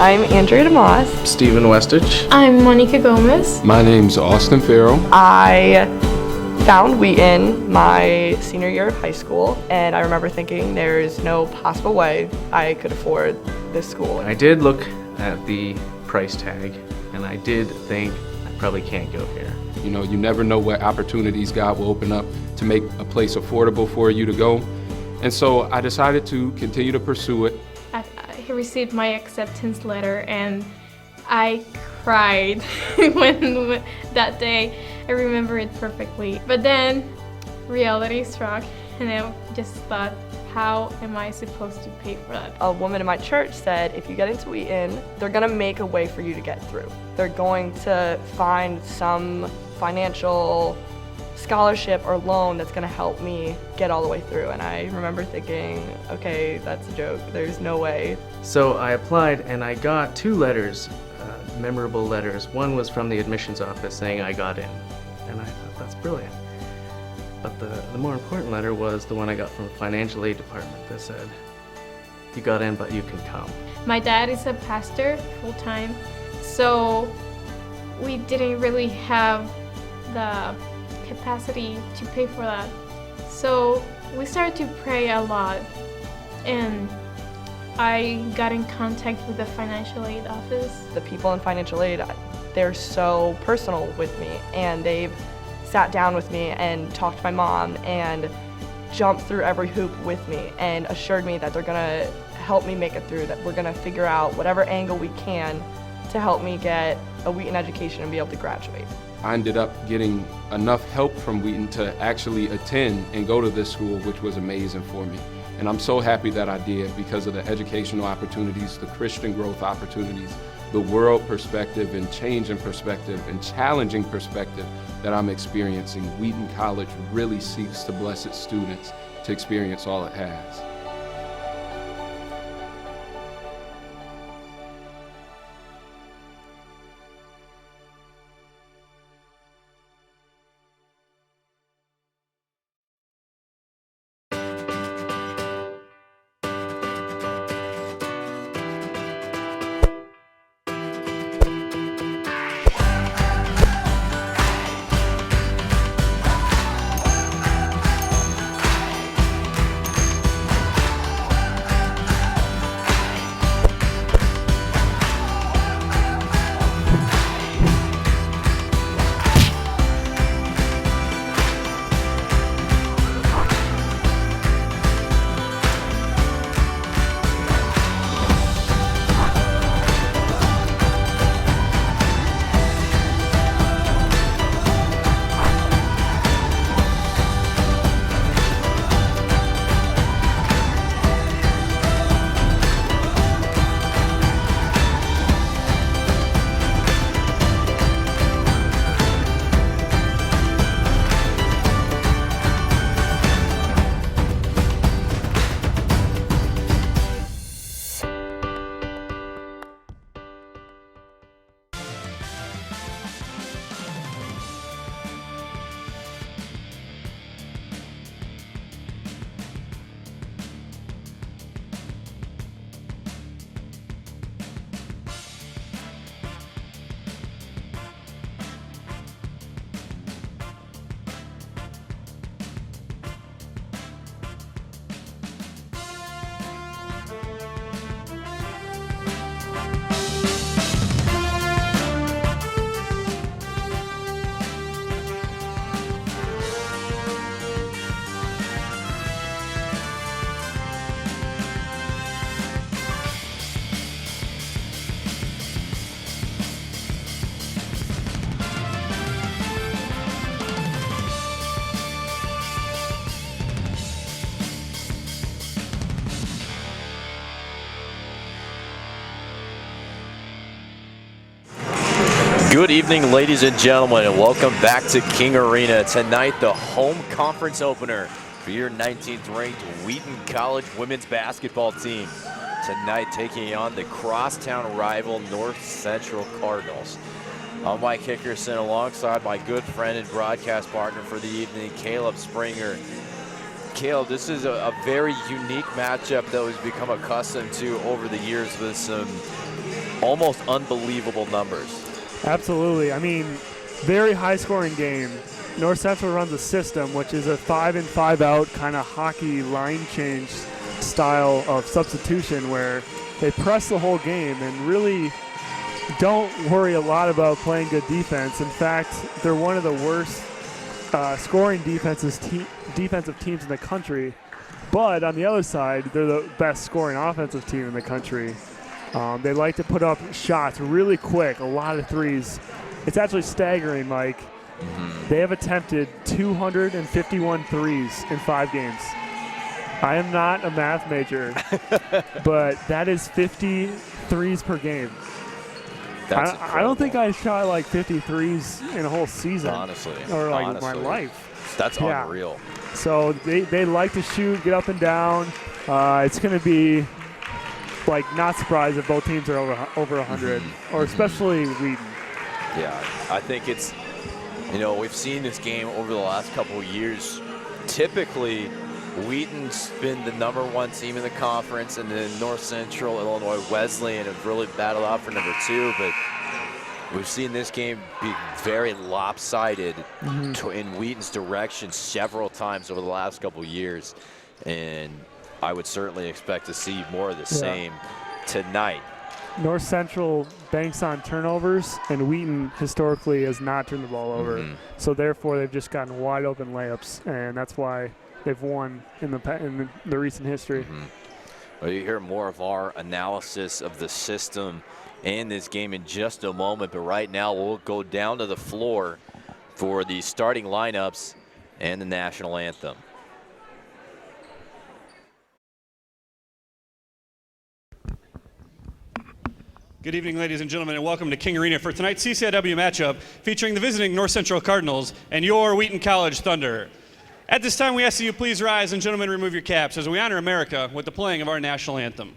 I'm Andrea DeMoss. Stephen Westich. I'm Monica Gomez. My name's Austin Farrell. I found Wheaton my senior year of high school, and I remember thinking there's no possible way I could afford this school. I did look at the price tag, and I did think I probably can't go here. You know, you never know what opportunities God will open up to make a place affordable for you to go. And so I decided to continue to pursue it. I received my acceptance letter and I cried when that day. I remember it perfectly. But then reality struck and I just thought, how am I supposed to pay for that? A woman in my church said, if you get into Wheaton, they're gonna make a way for you to get through. They're going to find some financial scholarship or loan that's gonna help me get all the way through. And I remember thinking, okay, that's a joke. There's no way. So I applied and I got 2 letters, memorable letters. One was from the admissions office saying I got in, and I thought that's brilliant. But the more important letter was the one I got from the financial aid department that said, you got in, but you can come. My dad is a pastor full-time, so we didn't really have the capacity to pay for that. So we started to pray a lot, and I got in contact with the financial aid office. The people in financial aid, they're so personal with me, and they've sat down with me and talked to my mom and jumped through every hoop with me and assured me that they're gonna help me make it through, that we're gonna figure out whatever angle we can to help me get a Wheaton education and be able to graduate. I ended up getting enough help from Wheaton to actually attend and go to this school, which was amazing for me. And I'm so happy that I did because of the educational opportunities, the Christian growth opportunities, the world perspective and change in perspective and challenging perspective that I'm experiencing. Wheaton College really seeks to bless its students to experience all it has. Good evening, ladies and gentlemen, and welcome back to King Arena. Tonight, the home conference opener for your 19th ranked Wheaton College women's basketball team. Tonight, taking on the crosstown rival North Central Cardinals. I'm Mike Hickerson alongside my good friend and broadcast partner for the evening, Caleb Springer. Caleb, this is a very unique matchup that we've become accustomed to over the years with some almost unbelievable numbers. Absolutely. I mean, very high-scoring game. North Central runs a system, which is a 5-in, 5-out kind of hockey line change style of substitution where they press the whole game and really don't worry a lot about playing good defense. In fact, they're one of the worst scoring defensive teams in the country. But on the other side, they're the best scoring offensive team in the country. They like to put up shots really quick, a lot of threes. It's actually staggering, Mike. They have attempted 251 threes in 5 games. I am not a math major, but that is 50 threes per game. I don't think I shot like 50 threes in a whole season. Honestly. Or like my life. That's unreal. So they like to shoot, get up and down. It's going to be like not surprised if both teams are over 100, or especially Wheaton. Yeah, I think it's, you know, we've seen this game over the last couple of years. Typically, Wheaton's been the #1 team in the conference, and then North Central, Illinois Wesleyan have really battled out for #2, but we've seen this game be very lopsided in Wheaton's direction several times over the last couple of years, and I would certainly expect to see more of the same tonight. North Central banks on turnovers, and Wheaton historically has not turned the ball over. So therefore, they've just gotten wide open layups, and that's why they've won in the recent history. Well, you hear more of our analysis of the system and this game in just a moment, but right now we'll go down to the floor for the starting lineups and the national anthem. Good evening, ladies and gentlemen, and welcome to King Arena for tonight's CCIW matchup featuring the visiting North Central Cardinals and your Wheaton College Thunder. At this time, we ask that you please rise and, gentlemen, remove your caps as we honor America with the playing of our national anthem.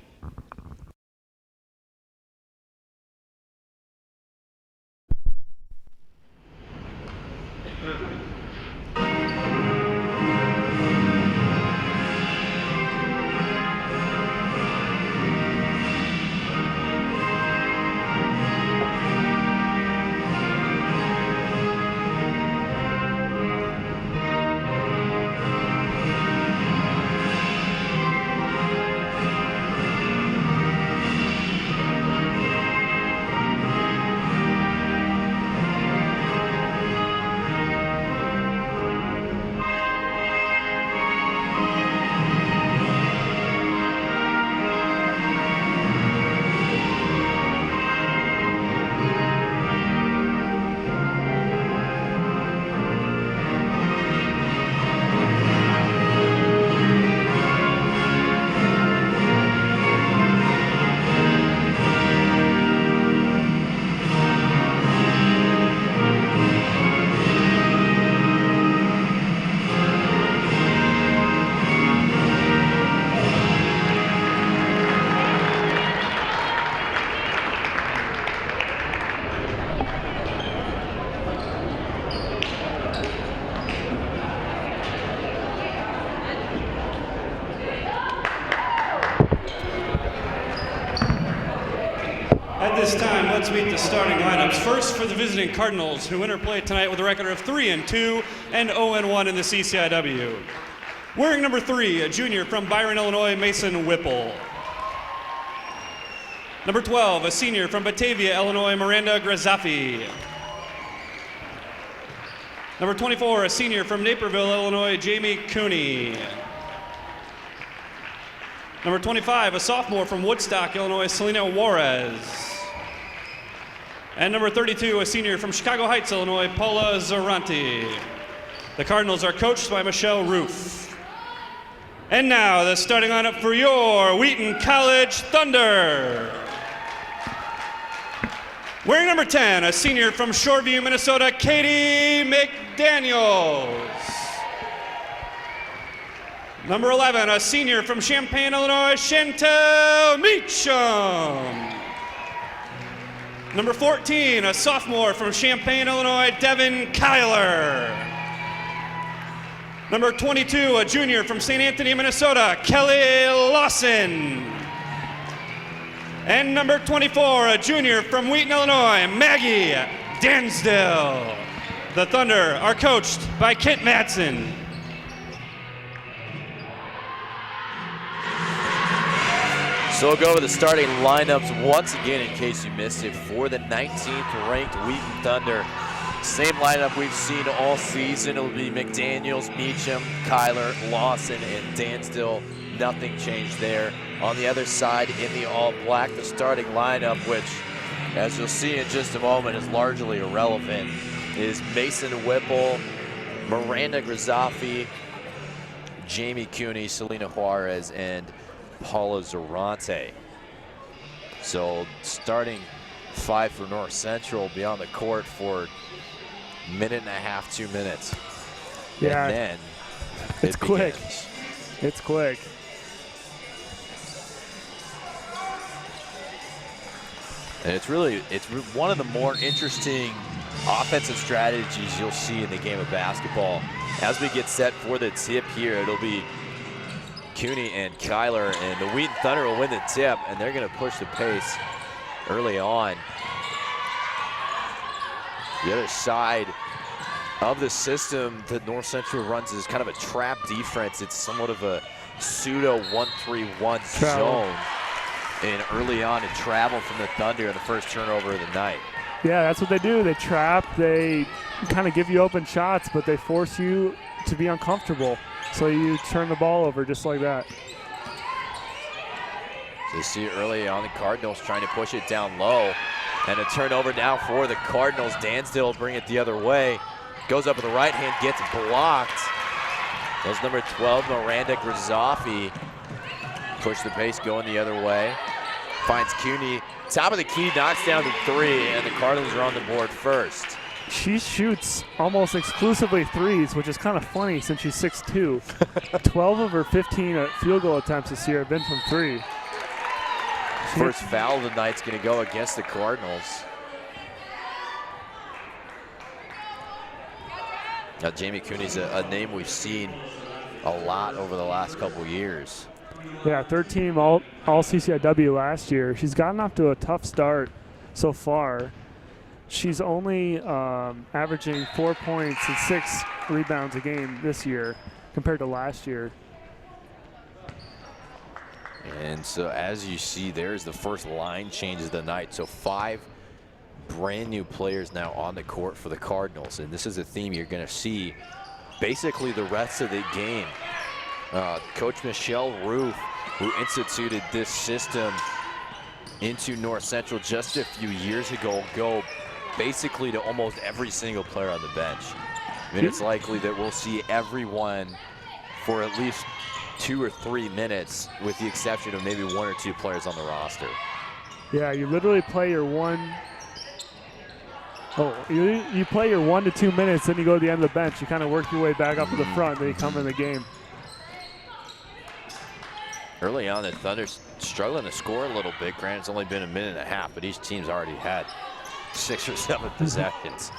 At this time, let's meet the starting lineups. First, for the visiting Cardinals, who interplay tonight with a record of 3-2 and 0-1 in the CCIW. Wearing number 3, a junior from Byron, Illinois, Mason Whipple. Number 12, a senior from Batavia, Illinois, Miranda Grazafi. Number 24, a senior from Naperville, Illinois, Jamie Cooney. Number 25, a sophomore from Woodstock, Illinois, Selena Juarez. And number 32, a senior from Chicago Heights, Illinois, Paula Zaranti. The Cardinals are coached by Michelle Roof. And now, the starting lineup for your Wheaton College Thunder. Wearing number 10, a senior from Shoreview, Minnesota, Katie McDaniels. Number 11, a senior from Champaign, Illinois, Chantel Meacham. Number 14, a sophomore from Champaign, Illinois, Devin Kyler. Number 22, a junior from St. Anthony, Minnesota, Kelly Lawson. And number 24, a junior from Wheaton, Illinois, Maggie Dansdale. The Thunder are coached by Kent Madsen. So we'll go over the starting lineups once again in case you missed it for the 19th ranked Wheaton Thunder. Same lineup we've seen all season. It'll be McDaniels, Meacham, Kyler, Lawson, and Dansdale. Nothing changed there. On the other side, in the all-black, the starting lineup, which, as you'll see in just a moment, is largely irrelevant, is Mason Whipple, Miranda Grizafi, Jamie Cooney, Selena Juarez, and Paula Zarante. So starting 5 for North Central will be on the court for a minute and a half, 2 minutes. Yeah, and then it's quick. Begins. It's quick. And it's one of the more interesting offensive strategies you'll see in the game of basketball. As we get set for the tip here, it'll be Cooney and Kyler, and the Wheaton Thunder will win the tip, and they're going to push the pace early on. The other side of the system that North Central runs is kind of a trap defense. It's somewhat of a pseudo 1-3-1 zone. And early on, to travel from the Thunder in the first turnover of the night. Yeah, that's what they do. They trap. They kind of give you open shots, but they force you to be uncomfortable. So you turn the ball over just like that. So you see early on the Cardinals trying to push it down low. And a turnover now for the Cardinals. Dansdale will bring it the other way. Goes up with the right hand, gets blocked. Those number 12, Miranda Grizafi, push the pace going the other way. Finds Cooney. Top of the key, knocks down the 3, and the Cardinals are on the board first. She shoots almost exclusively threes, which is kind of funny since she's 6'2". 12 of her 15 field goal attempts this year have been from 3. First foul of the night's going to go against the Cardinals. Now, Jamie Cooney's a name we've seen a lot over the last couple years. Yeah, third team all CCIW last year. She's gotten off to a tough start so far. She's only averaging 4 points and 6 rebounds a game this year compared to last year. And so as you see, there's the first line change of the night. So 5 brand new players now on the court for the Cardinals. And this is a theme you're going to see basically the rest of the game. Coach Michelle Roof, who instituted this system into North Central just a few years ago, go basically to almost every single player on the bench. I mean, it's likely that we'll see everyone for at least 2 or 3 minutes, with the exception of maybe 1 or 2 players on the roster. Yeah, you literally play your you play your 1 to 2 minutes, then you go to the end of the bench. You kind of work your way back up to the front, then you come in the game. Early on, the Thunder's struggling to score a little bit. Granted, it's only been a minute and a half, but each team's already had 6 or 7 possessions.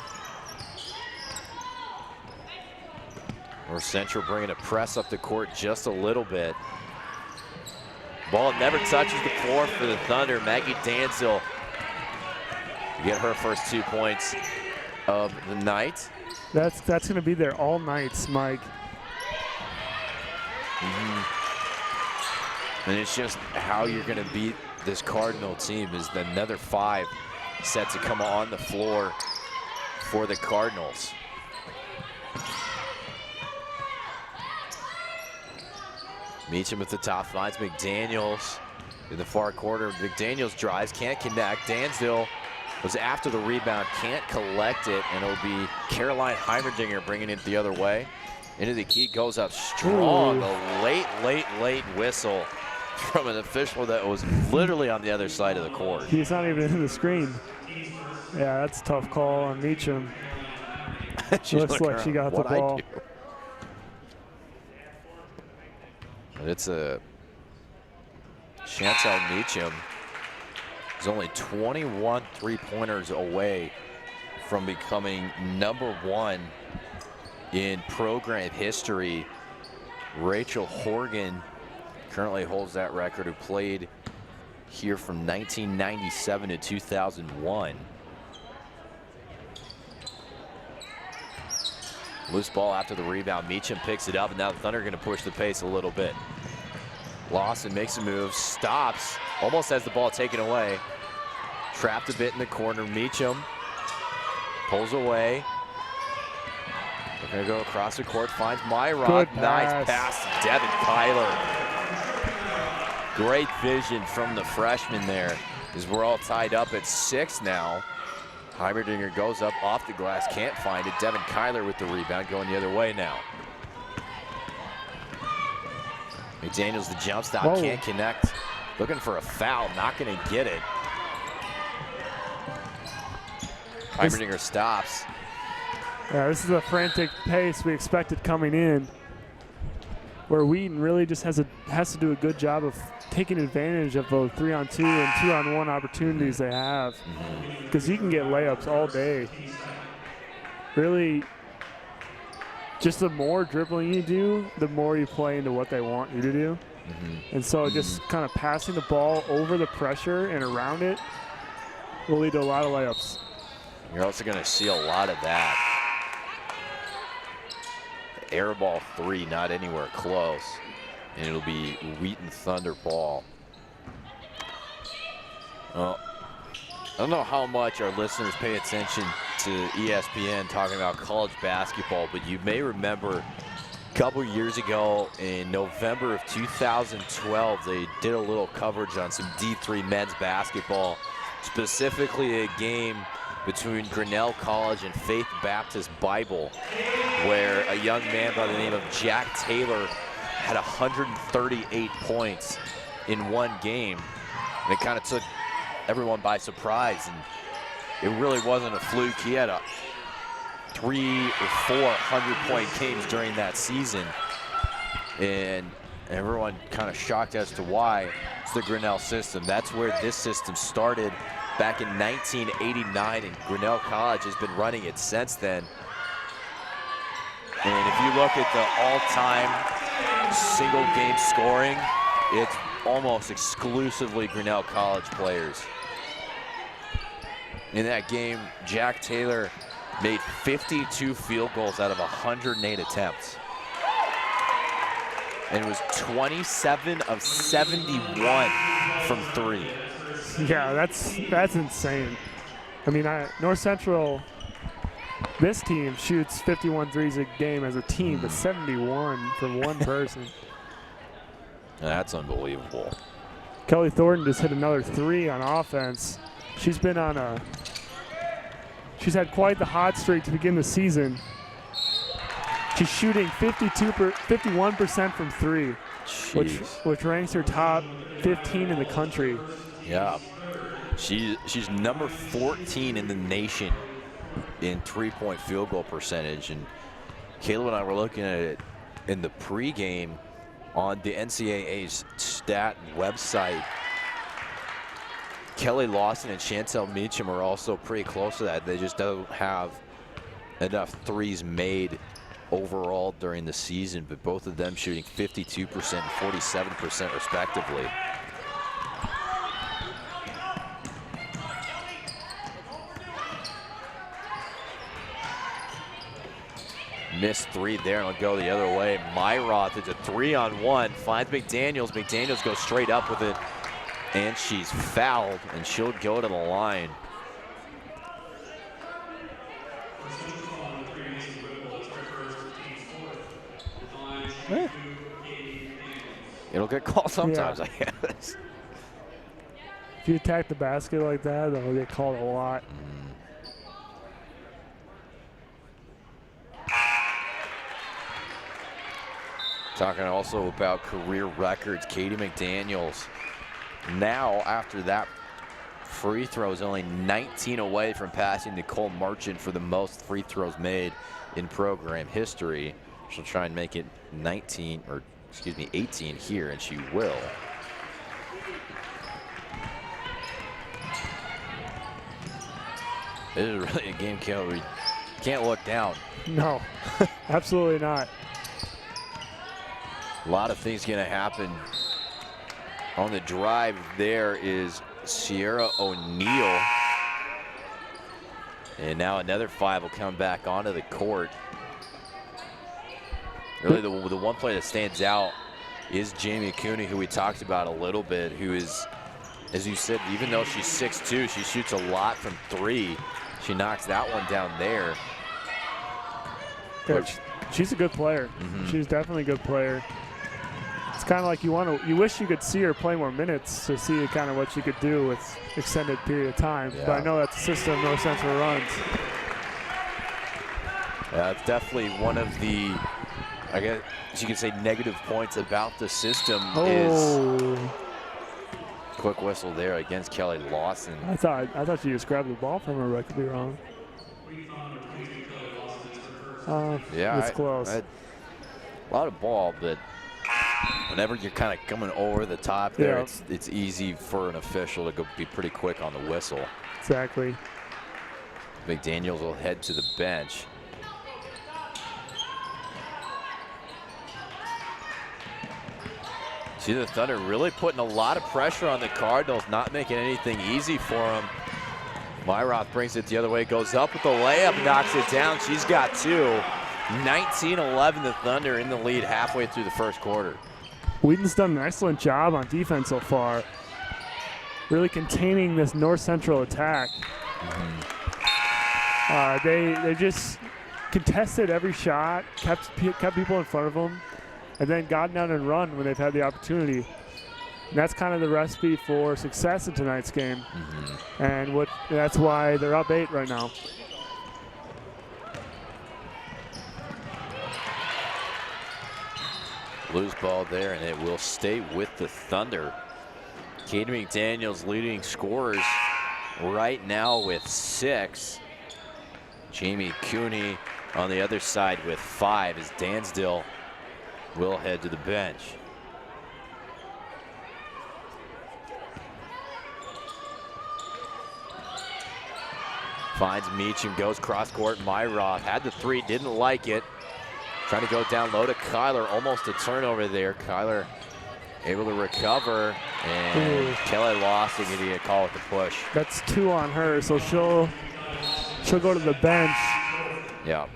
North Central bringing a press up the court just a little bit. Ball never touches the floor for the Thunder. Maggie Dansdale get her first 2 points of the night. That's going to be there all nights, Mike. And it's just how you're going to beat this Cardinal team is another 5 set to come on the floor for the Cardinals. Meacham at the top, finds McDaniels in the far corner. McDaniels drives, can't connect. Dansdale was after the rebound, can't collect it, and it'll be Caroline Heimerdinger bringing it the other way. Into the key, goes up strong. Ooh. A late whistle from an official that was literally on the other side of the court. He's not even in the screen. Yeah, that's a tough call on Meacham. Looks like she got the ball. But it's a Chantal Meacham is only 21 three-pointers away from becoming #1 in program history. Rachel Horgan currently holds that record, who played here from 1997 to 2001. Loose ball after the rebound. Meacham picks it up, and now the Thunder are going to push the pace a little bit. Lawson makes a move, stops, almost has the ball taken away. Trapped a bit in the corner. Meacham pulls away. They're going to go across the court, finds Myrock. Nice pass to Devin Kyler. Great vision from the freshman there, as we're all tied up at 6 now. Heimerdinger goes up off the glass, can't find it. Devin Kyler with the rebound, going the other way now. McDaniels, the jump stop, can't connect. Looking for a foul, not going to get it. Heimerdinger stops. Yeah, this is a frantic pace we expected coming in, where Wheaton really just has to do a good job of taking advantage of those 3-on-2 and 2-on-1 opportunities they have, because you can get layups all day. Really, just the more dribbling you do, the more you play into what they want you to do. And so just kind of passing the ball over the pressure and around it will lead to a lot of layups. You're also going to see a lot of that. Air ball 3, not anywhere close. And it'll be Wheaton Thunder ball. Well, I don't know how much our listeners pay attention to ESPN talking about college basketball, but you may remember a couple years ago in November of 2012, they did a little coverage on some D3 men's basketball, specifically a game between Grinnell College and Faith Baptist Bible, where a young man by the name of Jack Taylor had 138 points in one game. And it kind of took everyone by surprise, and it really wasn't a fluke. He had 3 or 4 100-point games during that season, and everyone kind of shocked as to why. It's the Grinnell system. That's where this system started back in 1989, and Grinnell College has been running it since then. And if you look at the all-time single game scoring, it's almost exclusively Grinnell College players. In that game, Jack Taylor made 52 field goals out of 108 attempts. And it was 27 of 71 from 3. Yeah, that's insane. I mean, North Central, this team shoots 51 threes a game as a team, but 71 from one person. That's unbelievable. Kelly Thornton just hit another 3 on offense. She's been on she's had quite the hot streak to begin the season. She's shooting 51% from 3, which ranks her top 15 in the country. Yeah, she's number 14 in the nation in 3-point field goal percentage. And Caleb and I were looking at it in the pregame on the NCAA's stat website. Kelly Lawson and Chantel Meacham are also pretty close to that. They just don't have enough threes made overall during the season, but both of them shooting 52% and 47% respectively. Missed 3 there, and it'll go the other way. Myroth is a 3-on-1, finds McDaniels. McDaniels goes straight up with it, and she's fouled, and she'll go to the line. It'll get called sometimes, I guess. If you attack the basket like that, they'll get called a lot. Talking also about career records, Katie McDaniels now, after that free throw, is only 19 away from passing Nicole Marchant for the most free throws made in program history. She'll try and make it 18 here, and she will. This is really a game we can't look down. No, absolutely not. A lot of things going to happen On the drive there is Sierra O'Neal. And now another 5 will come back onto the court. Really the one play that stands out is Jamie Cooney, who we talked about a little bit, who is, as you said, even though she's 6'2", she shoots a lot from 3. She knocks that one down there. Yeah, she's a good player. She's definitely a good player. It's kind of like you wish you could see her play more minutes to see kind of what she could do with extended period of time. Yeah. But I know that's the system North Central runs. Yeah, it's definitely one of the, I guess you could say, negative points about the system is quick whistle there against Kelly Lawson. I thought she just grabbed the ball from her, but I could be wrong. Yeah, it's close. A lot of ball, but whenever you're kind of coming over the top there, it's easy for an official to be pretty quick on the whistle. Exactly. McDaniels will head to the bench. See the Thunder really putting a lot of pressure on the Cardinals, not making anything easy for them. Myroth brings it the other way, goes up with the layup, knocks it down. She's got 2. 19-11, the Thunder in the lead halfway through the first quarter. Wheaton's done an excellent job on defense so far, really containing this North Central attack. They just contested every shot, kept people in front of them, and then got down and run when they've had the opportunity. And that's kind of the recipe for success in tonight's game. And that's why they're up 8 right now. Loose ball there, and it will stay with the Thunder. Katie McDaniels leading scorers right now with 6. Jamie Cooney on the other side with 5 as Dansdale will head to the bench. Finds Meacham, goes cross court. Myroth had the 3, didn't like it. Trying to go down low to Kyler, almost a turnover there. Kyler able to recover, and Kelly Lawson getting a call with the push. That's 2 on her, so she'll go to the bench. Yeah.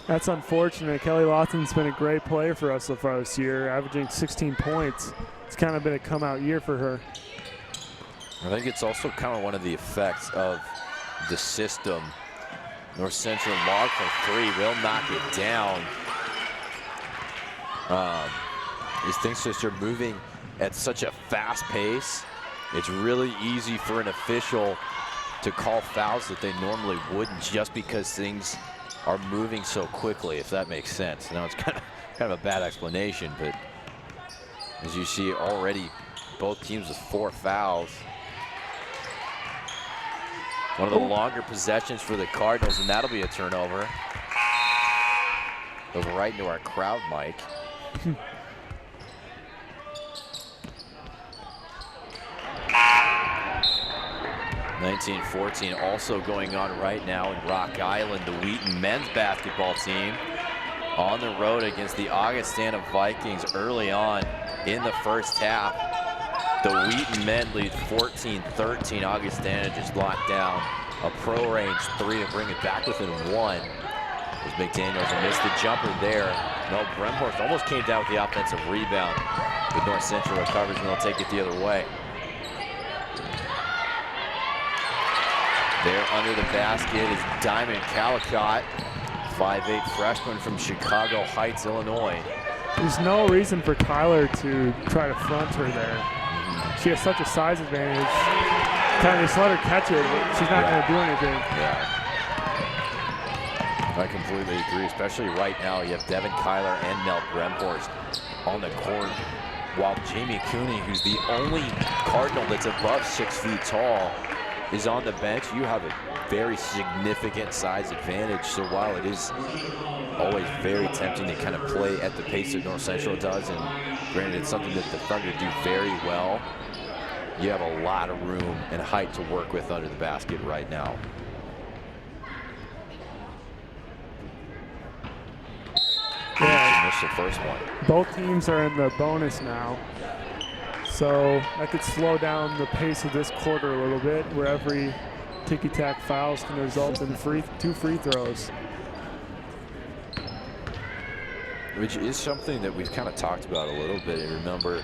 That's unfortunate. Kelly Lawson's been a great player for us so far this year, averaging 16 points. It's kind of been a come-out year for her. I think it's also kind of one of the effects of the system. North Central log for 3, will knock it down. These things just are moving at such a fast pace. It's really easy for an official to call fouls that they normally wouldn't, just because things are moving so quickly, if that makes sense. Now it's kind of a bad explanation, but as you see already, both teams with 4 fouls. One of the longer possessions for the Cardinals, and that'll be a turnover. Goes right into our crowd mic. (1914) also going on right now in Rock Island. The Wheaton men's basketball team on the road against the Augustana Vikings early on in the first half. The Wheaton men lead 14-13. Augustana just locked down a pro-range 3 to bring it back within 1. As McDaniels missed the jumper there. Mel Bremhorst almost came down with the offensive rebound. But North Central recovers, and they'll take it the other way. There under the basket is Diamond Calicott, 5'8" freshman from Chicago Heights, Illinois. There's no reason for Kyler to try to front her there. She has such a size advantage. Kind of just let her catch it. She's not going to do anything. Yeah. I completely agree, especially right now. You have Devin Kyler and Mel Bremhorst on the court, while Jamie Cooney, who's the only Cardinal that's above 6 feet tall, is on the bench. You have a very significant size advantage. So while it is always very tempting to kind of play at the pace that North Central does, and granted it's something that the Thunder do very well, you have a lot of room and height to work with under the basket right now. finished the first one. Both teams are in the bonus now. So that could slow down the pace of this quarter a little bit, where every ticky-tack fouls can result in 2 free throws. Which is something that we've kind of talked about a little bit. And remember,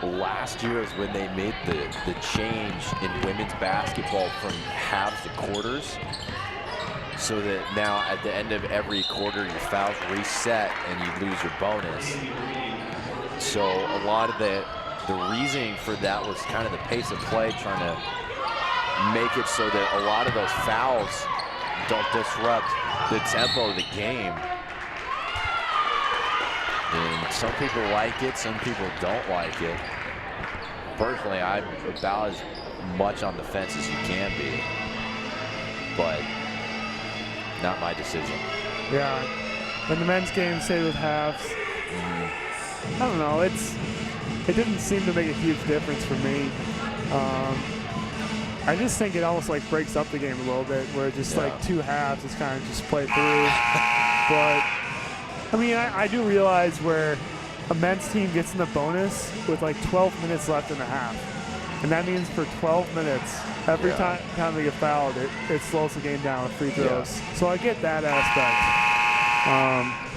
last year is when they made the change in women's basketball from halves to quarters, so that now at the end of every quarter your fouls reset and you lose your bonus. So a lot of the reasoning for that was kind of the pace of play, trying to make it so that a lot of those fouls don't disrupt the tempo of the game. And some people like it, some people don't like it. Personally, I'm about as much on the fence as you can be, but not my decision. Yeah, when the men's game stayed with halves, I don't know, it didn't seem to make a huge difference for me. I just think it almost like breaks up the game a little bit, where just like 2 halves is kind of just play through. But I mean, I do realize where a men's team gets in the bonus with like 12 minutes left in the half. And that means for 12 minutes, every time they get fouled, it slows the game down with free throws. So I get that aspect.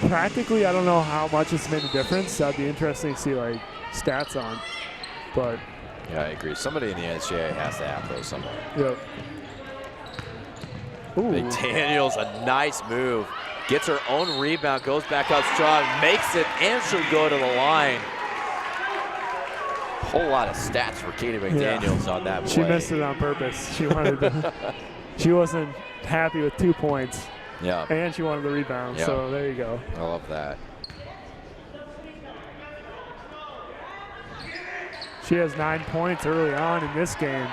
Practically, I don't know how much it's made a difference. That'd be interesting to see like stats on. But yeah, I agree. Somebody in the NCAA has to have those somewhere. Yep. McDaniels, a nice move. Gets her own rebound, goes back up strong, makes it, and she'll go to the line. Whole lot of stats for Katie McDaniels on that play. She missed it on purpose. She wanted to, she wasn't happy with 2 points. Yeah. And she wanted the rebound, so there you go. I love that. She has 9 points early on in this game.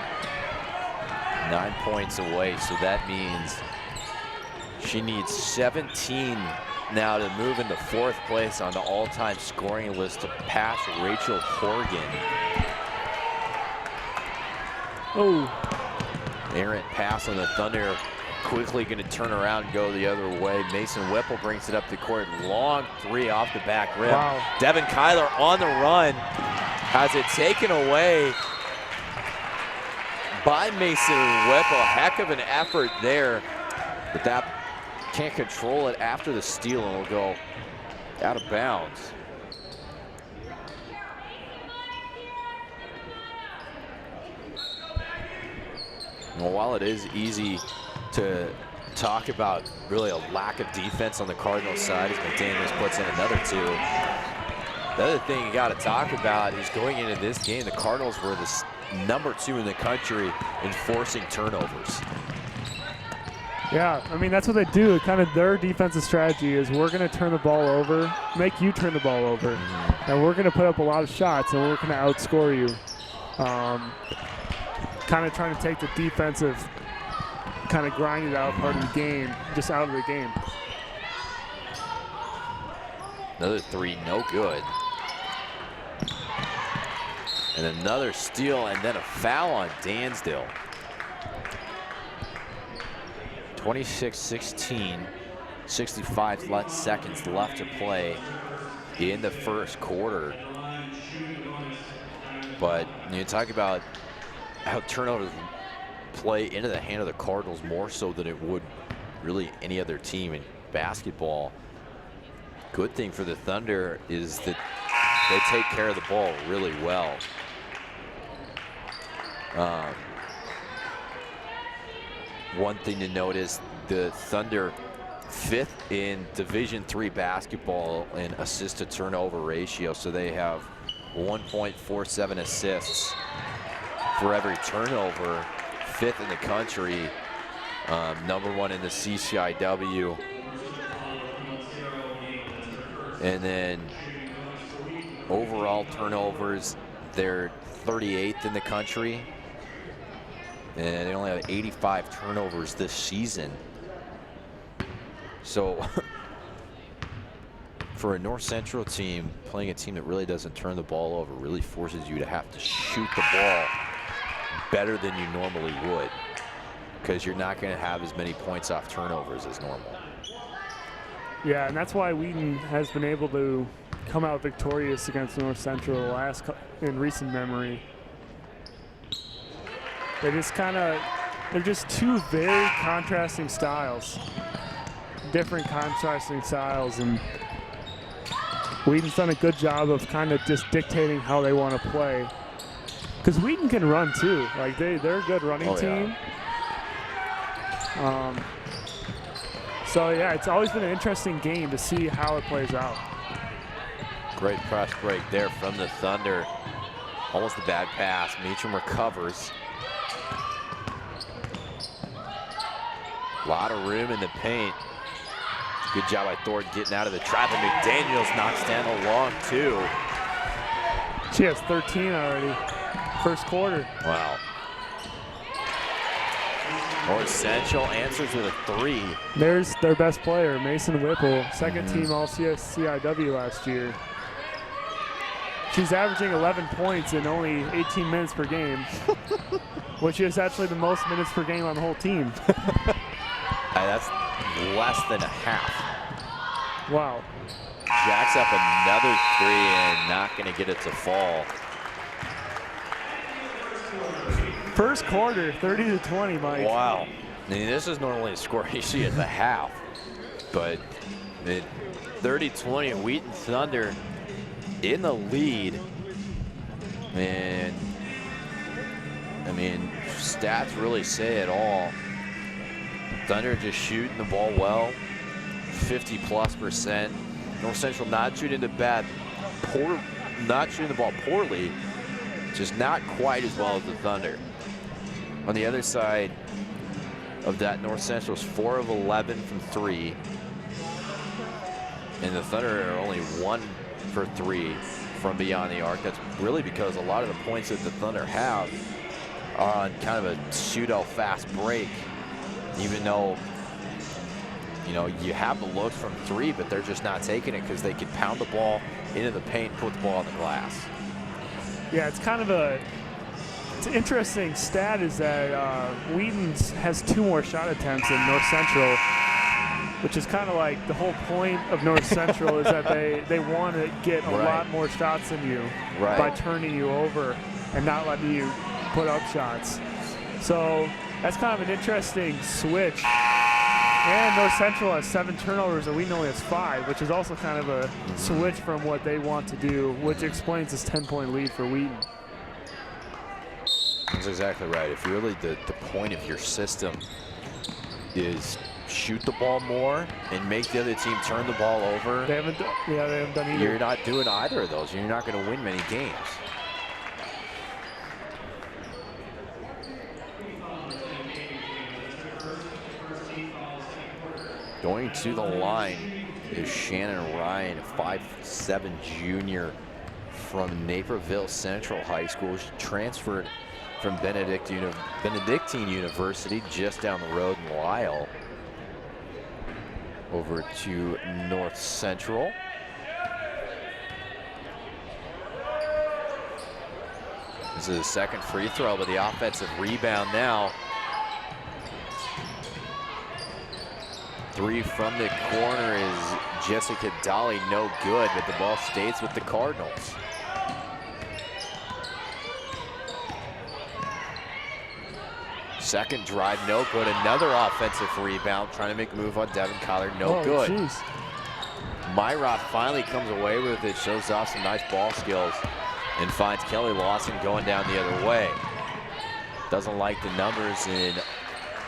9 points away, so that means she needs 17 now to move into 4th place on the all-time scoring list to pass Rachel Horgan. Errant pass on the Thunder. Quickly going to turn around and go the other way. Mason Whipple brings it up the court. Long 3 off the back rim. Wow. Devin Kyler on the run. Has it taken away by Mason Whipple. Heck of an effort there. But that can't control it after the steal, and will go out of bounds. Well, while it is easy to talk about really a lack of defense on the Cardinals side, as McDaniels puts in another 2, the other thing you got to talk about is going into this game, the Cardinals were the #2 in the country in forcing turnovers. Yeah, I mean, that's what they do. Kind of their defensive strategy is we're going to turn the ball over, make you turn the ball over, and we're going to put up a lot of shots, and we're going to outscore you. Kind of trying to take the defensive, kind of grind it out part of the game, just out of the game. Another 3, no good. And another steal, and then a foul on Dansdale. 26-16, 65 seconds left to play in the first quarter. But you talk about how turnovers play into the hand of the Cardinals more so than it would really any other team in basketball. Good thing for the Thunder is that they take care of the ball really well. One thing to note is the Thunder 5th in Division III basketball in assist to turnover ratio, so they have 1.47 assists for every turnover, 5th in the country, #1 in the CCIW. And then overall turnovers, they're 38th in the country. And they only have 85 turnovers this season. So for a North Central team, playing a team that really doesn't turn the ball over really forces you to have to shoot the ball better than you normally would, because you're not going to have as many points off turnovers as normal. Yeah, and that's why Wheaton has been able to come out victorious against North Central in recent memory. They're just two very contrasting styles, different contrasting styles, and Wheaton's done a good job of kind of just dictating how they want to play. Because Wheaton can run too. Like they're a good running team. So yeah, it's always been an interesting game to see how it plays out. Great press break there from the Thunder. Almost a bad pass. Meacham recovers. A lot of room in the paint. Good job by Thornton getting out of the trap, and McDaniels knocks down a long two. She has 13 already, first quarter. Wow. North Central answers with a 3. There's their best player, Mason Whipple, second team All-CIW last year. She's averaging 11 points in only 18 minutes per game, which is actually the most minutes per game on the whole team. That's less than a half. Wow. Jacks up another 3 and not going to get it to fall. First quarter, 30-20, Mike. Wow. I mean, this is normally a score you see at the half, but 30-20 and Wheaton Thunder in the lead. And I mean, stats really say it all. Thunder just shooting the ball well, 50+%. North Central not shooting the ball poorly, just not quite as well as the Thunder. On the other side of that, North Central's 4 of 11 from 3, and the Thunder are only 1 for 3 from beyond the arc. That's really because a lot of the points that the Thunder have are on kind of a pseudo fast break, even though, you know, you have the looks from 3, but they're just not taking it because they can pound the ball into the paint, put the ball on the glass. Yeah, it's kind of it's an interesting stat is that Wheaton has 2 more shot attempts than North Central, which is kind of like the whole point of North Central is that they want to get a lot more shots than you by turning you over and not letting you put up shots. So that's kind of an interesting switch. And North Central has 7 turnovers and Wheaton only has 5, which is also kind of a switch from what they want to do, which explains this 10-point lead for Wheaton. That's exactly right. If really the point of your system is shoot the ball more and make the other team turn the ball over, they haven't done either. You're not doing either of those. You're not going to win many games. Going to the line is Shannon Ryan, a 5'7" junior from Naperville Central High School. She transferred from Benedictine University just down the road in Lisle over to North Central. This is the second free throw, but the offensive rebound now. 3 from the corner is Jessica Dolly, no good, but the ball stays with the Cardinals. Second drive, no good. Another offensive rebound, trying to make a move on Devin Collar, no good. Geez. Myroth finally comes away with it, shows off some nice ball skills, and finds Kelly Lawson going down the other way. Doesn't like the numbers, and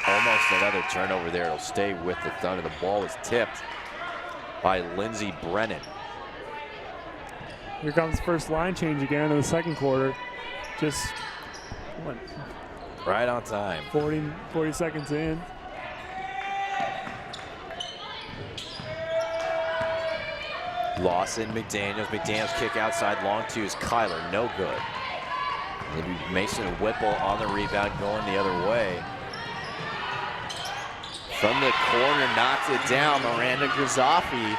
almost another turnover there. It'll stay with the Thunder. The ball was tipped by Lindsey Brennan. Here comes first line change again in the second quarter. Just, what? Right on time. 40 seconds in. Lawson, McDaniels kick outside, long 2 is Kyler, no good. Maybe Mason Whipple on the rebound, going the other way. From the corner, knocks it down, Miranda Grizafi.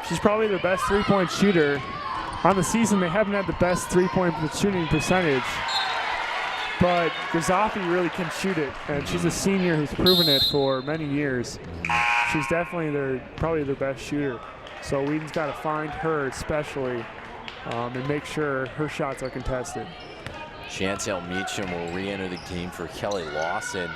She's probably their best 3-point shooter. On the season, they haven't had the best 3-point shooting percentage. But Grizafi really can shoot it, and she's a senior who's proven it for many years. she's definitely probably their best shooter. So Wheaton's got to find her especially and make sure her shots are contested. Chantel Meacham will re-enter the game for Kelly Lawson.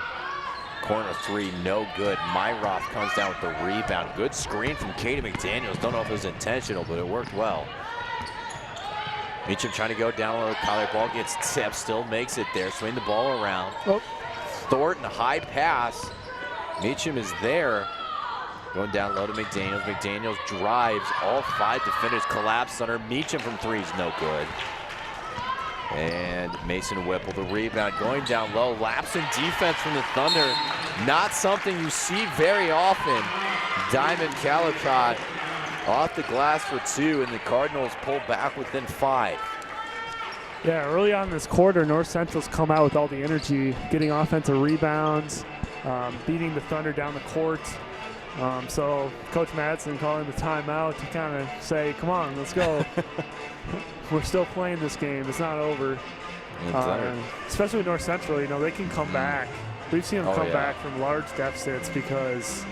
Corner three, no good. Myroth comes down with the rebound. Good screen from Katie McDaniels. Don't know if it was intentional, but it worked well. Meacham trying to go down low. Kyler ball gets tipped, still makes it there. Swing the ball around. Oh. Thornton, high pass. Meacham is there. Going down low to McDaniels. McDaniels drives. All 5 defenders collapse on her. Meacham from three is no good. And Mason Whipple, the rebound, going down low. Lapse in defense from the Thunder. Not something you see very often. Diamond Calicott off the glass for 2, and the Cardinals pull back within 5. Yeah, early on in this quarter, North Central's come out with all the energy, getting offensive rebounds, beating the Thunder down the court. So Coach Madsen calling the timeout to kind of say, come on, let's go. We're still playing this game. It's not over. Especially with North Central, you know, they can come back. We've seen them come back from large deficits because,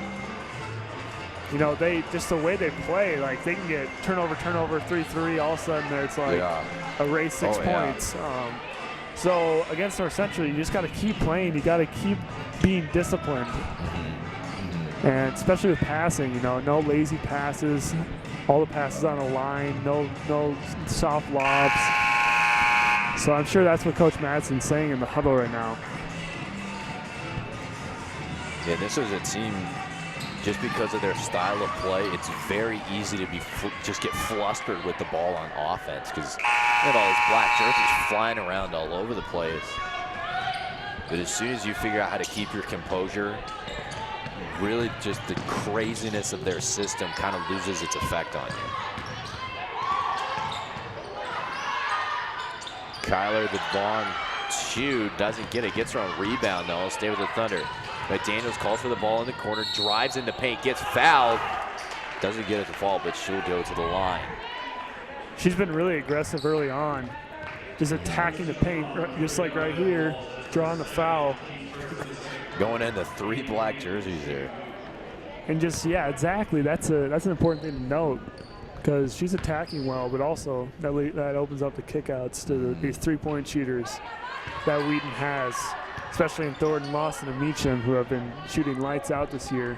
you know, just the way they play, like they can get turnover, 3-3. All of a sudden, it's like a race 6 points. So against North Central, you just got to keep playing. You got to keep being disciplined. And especially with passing, you know, no lazy passes, all the passes on the line, no soft lobs. So I'm sure that's what Coach Madsen's saying in the huddle right now. Yeah, this is a team, just because of their style of play, it's very easy to just get flustered with the ball on offense because you have all these black jerseys flying around all over the place. But as soon as you figure out how to keep your composure, really just the craziness of their system kind of loses its effect on you. Kyler, the long shoot, doesn't get it. Gets her own rebound, though. I'll stay with the Thunder. McDaniels calls for the ball in the corner, drives in the paint, gets fouled. Doesn't get it to fall, but she'll go to the line. She's been really aggressive early on, just attacking the paint, just like right here, drawing the foul. Going into 3 black jerseys there. And just, yeah, exactly. That's an important thing to note because she's attacking well, but also that opens up the kickouts to these 3-point shooters that Wheaton has, especially in Thornton, Lawson, and Meacham, who have been shooting lights out this year.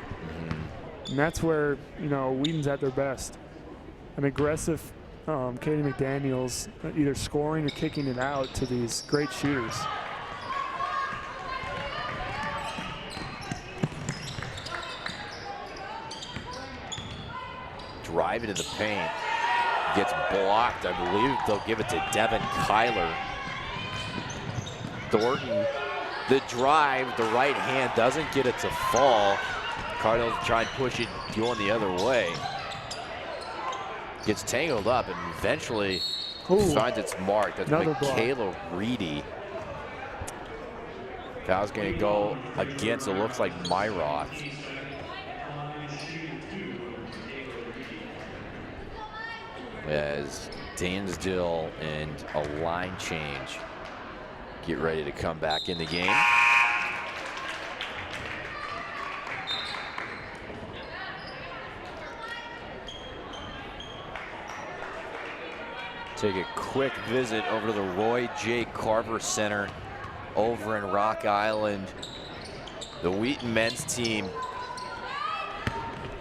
And that's where, you know, Wheaton's at their best. An aggressive Katie McDaniels either scoring or kicking it out to these great shooters. Drive into the paint. Gets blocked. I believe they'll give it to Devin Kyler. Thornton, the drive, the right hand doesn't get it to fall. Cardinals try and push it going the other way. Gets tangled up and eventually finds its mark. That's Michaela Reedy. Foul's going to go against, it looks like, Myroth. As Dansdale and a line change get ready to come back in the game. Take a quick visit over to the Roy J. Carver Center over in Rock Island. The Wheaton men's team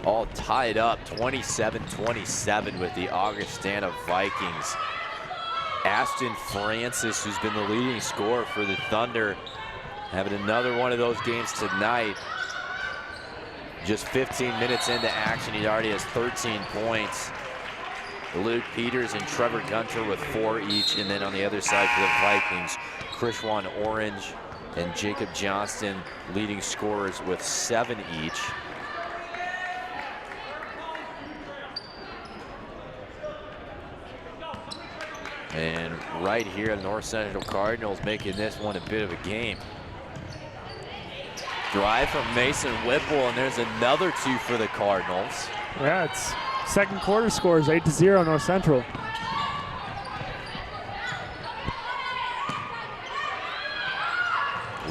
all tied up 27-27 with the Augustana Vikings. Ashton Francis, who's been the leading scorer for the Thunder, having another one of those games tonight. Just 15 minutes into action, he already has 13 points. Luke Peters and Trevor Gunter with 4 each, and then on the other side for the Vikings, Krishwan Orange and Jacob Johnston leading scorers with 7 each. And right here, the North Central Cardinals making this one a bit of a game. Drive from Mason Whipple, and there's another 2 for the Cardinals. Yeah, it's second quarter scores 8-0 North Central.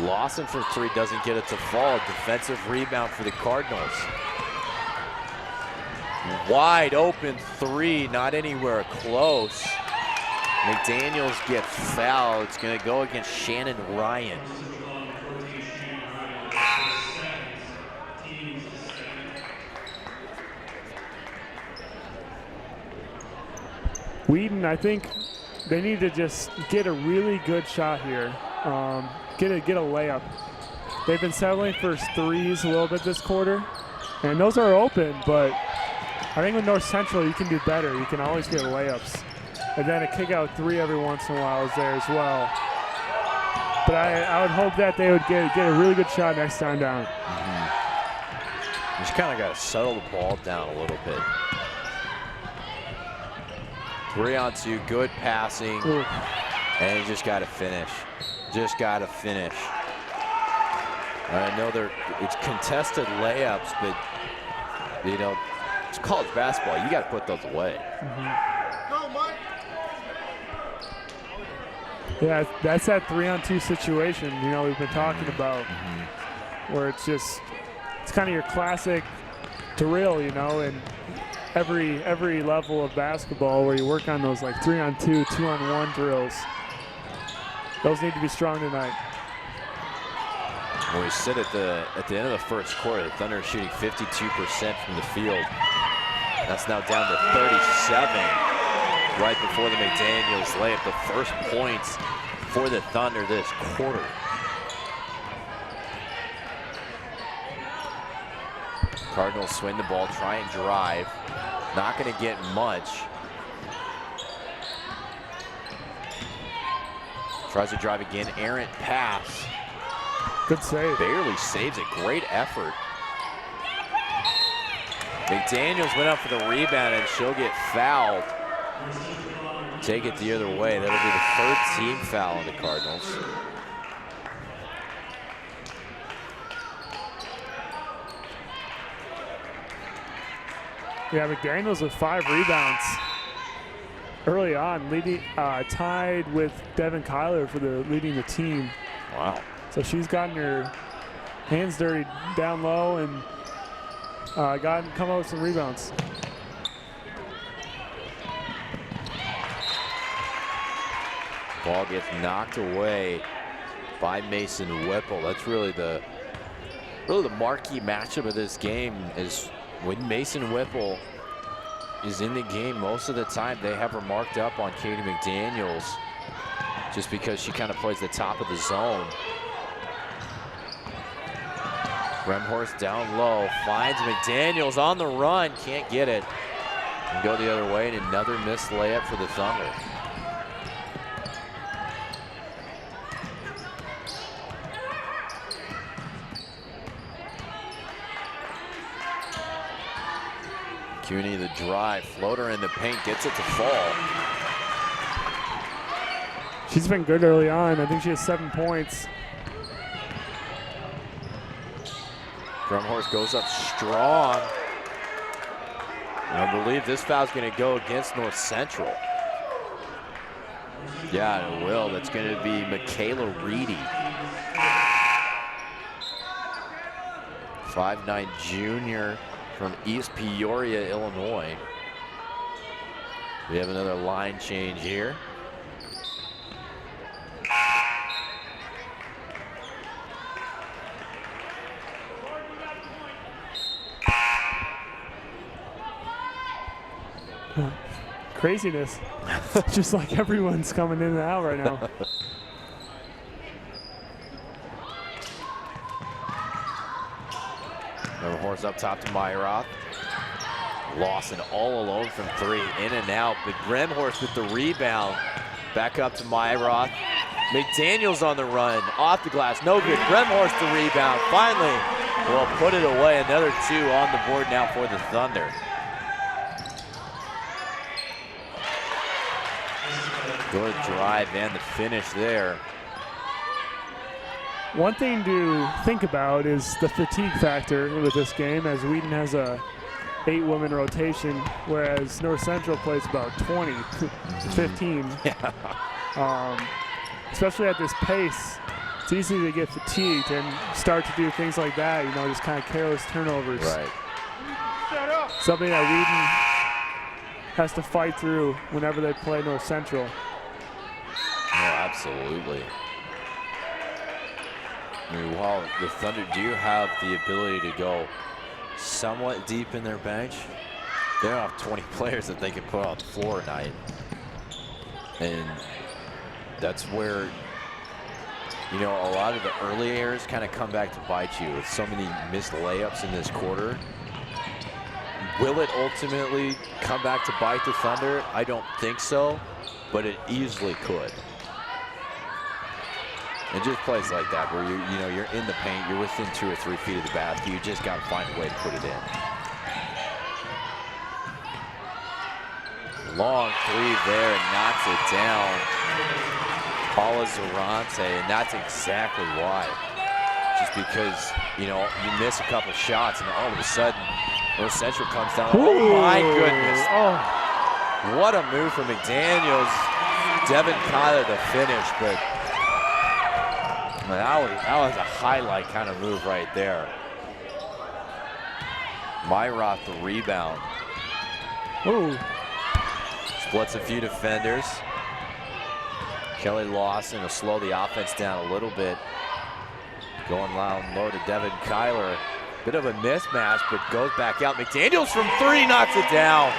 Lawson from 3 doesn't get it to fall. Defensive rebound for the Cardinals. wide open three, not anywhere close. McDaniels gets fouled. It's going to go against Shannon Ryan. Wheaton, I think they need to just get a really good shot here. Get a layup. They've been settling for threes a little bit this quarter, and those are open, but I think with North Central you can do better. You can always get layups. And then a kick out three every once in a while is there as well. But I would hope that they would get a really good shot next time down. You just kind of got to settle the ball down a little bit. 3-on-2, good passing. Ooh. And you just got to finish. Just got to finish. I know it's contested layups, but you know, it's college basketball. You got to put those away. Yeah, that's that 3-on-2 situation, you know, we've been talking about, where it's kind of your classic drill, you know, and every level of basketball where you work on those like 3-on-2, 2-on-1 drills. Those need to be strong tonight. When we sit at the end of the first quarter, the Thunder are shooting 52% from the field. That's now down to 37 right before the McDaniels layup. The first points for the Thunder this quarter. Cardinals swing the ball, try and drive. Not going to get much. Tries to drive again, errant pass. Good save. Barely saves it, great effort. McDaniels went up for the rebound and she'll get fouled. Take it the other way. That'll be the third team foul on the Cardinals. Yeah, McDaniels with 5 rebounds early on, tied with Devin Kyler for leading the team. Wow. So she's gotten her hands dirty down low and come up with some rebounds. Ball gets knocked away by Mason Whipple. That's really the marquee matchup of this game is when Mason Whipple is in the game. Most of the time they have her marked up on Katie McDaniels just because she kind of plays the top of the zone. Bremhorst down low, finds McDaniels on the run, can't get it. And go the other way, and another missed layup for the Thunder. CUNY the drive, floater in the paint, gets it to fall. She's been good early on. I think she has 7 points. Bremhorst goes up strong. And I believe this foul's going to go against North Central. Yeah, it will. That's going to be Michaela Reedy. 5'9" junior from East Peoria, Illinois. We have another line change here. Craziness. Just like everyone's coming in and out right now. Horse up top to Myroth. Lawson all alone from 3, in and out, but Bremhorst with the rebound. Back up to Myroth. McDaniels on the run, off the glass, no good. Bremhorst the rebound, finally will put it away. Another 2 on the board now for the Thunder. Good drive and the finish there. One thing to think about is the fatigue factor with this game, as Wheaton has a 8-woman rotation, whereas North Central plays about 20 to 15. Yeah. Especially at this pace, it's easy to get fatigued and start to do things like that, you know, just kind of careless turnovers. Right. Shut up. something that Wheaton has to fight through whenever they play North Central. Oh, absolutely. I mean, while the Thunder do have the ability to go somewhat deep in their bench, they don't have 20 players that they can put on the floor tonight. And that's where, you know, a lot of the early errors kind of come back to bite you with so many missed layups in this quarter. Will it ultimately come back to bite the Thunder? I don't think so, but it easily could. And just plays like that where you're in the paint, you're within 2 or 3 feet of the basket, you just got to find a way to put it in. Long three there and knocks it down. Paula Zarante, and that's exactly why. Just because, you know, you miss a couple shots and all of a sudden North Central comes down. Oh my goodness. Oh. What a move from McDaniels. Devin Kyler to finish, but that was a highlight kind of move right there. Myroth the rebound. Ooh. Splits a few defenders. Kelly Lawson will slow the offense down a little bit. Going down low to Devin Kyler. Bit of a mismatch, but goes back out. McDaniels from 3 knocks it down.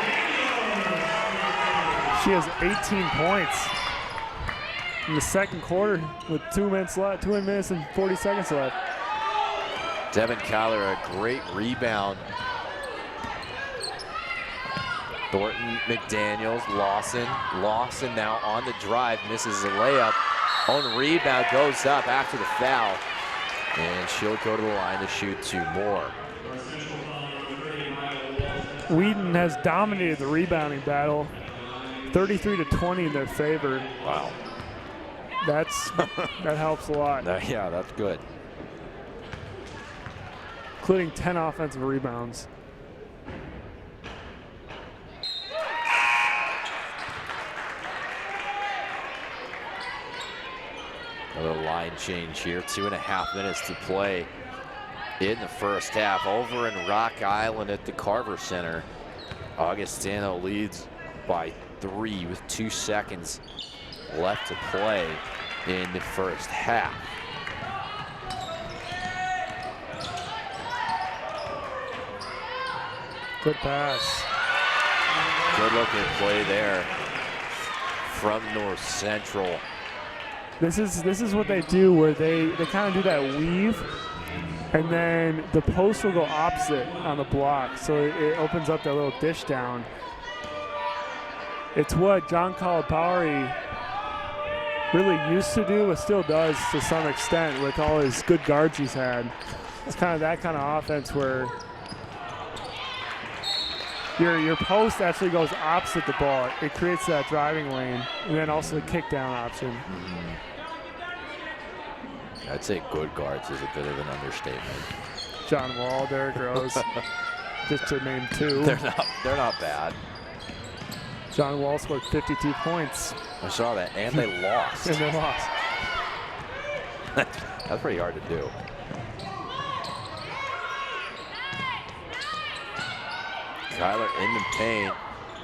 She has 18 points in the second quarter with 2 minutes left, 2 minutes and 40 seconds left. Devin Kyler, a great rebound. Thornton, McDaniels, Lawson. Lawson now on the drive, misses a layup. On rebound, goes up after the foul. And she'll go to the line to shoot 2 more. Wheaton has dominated the rebounding battle. 33-20 in their favor. Wow. That helps a lot. Yeah, that's good. Including 10 offensive rebounds. Another line change here. 2.5 minutes to play in the first half. Over in Rock Island at the Carver Center, Augustana leads by 3 with 2 seconds left to play in the first half. Good pass. Good looking play there from North Central. This is what they do, where they kind of do that weave, and then the post will go opposite on the block, so it opens up that little dish down. It's what John Calipari really used to do, but still does to some extent with all his good guards he's had. It's kind of that kind of offense where your post actually goes opposite the ball. It creates that driving lane, and then also the kick down option. I'd say good guards is a bit of an understatement. John Wall, Derrick Rose, just to name 2. They're not bad. John Wall scored 52 points. I saw that, and they lost. And they lost. That's pretty hard to do. Kyler in the paint.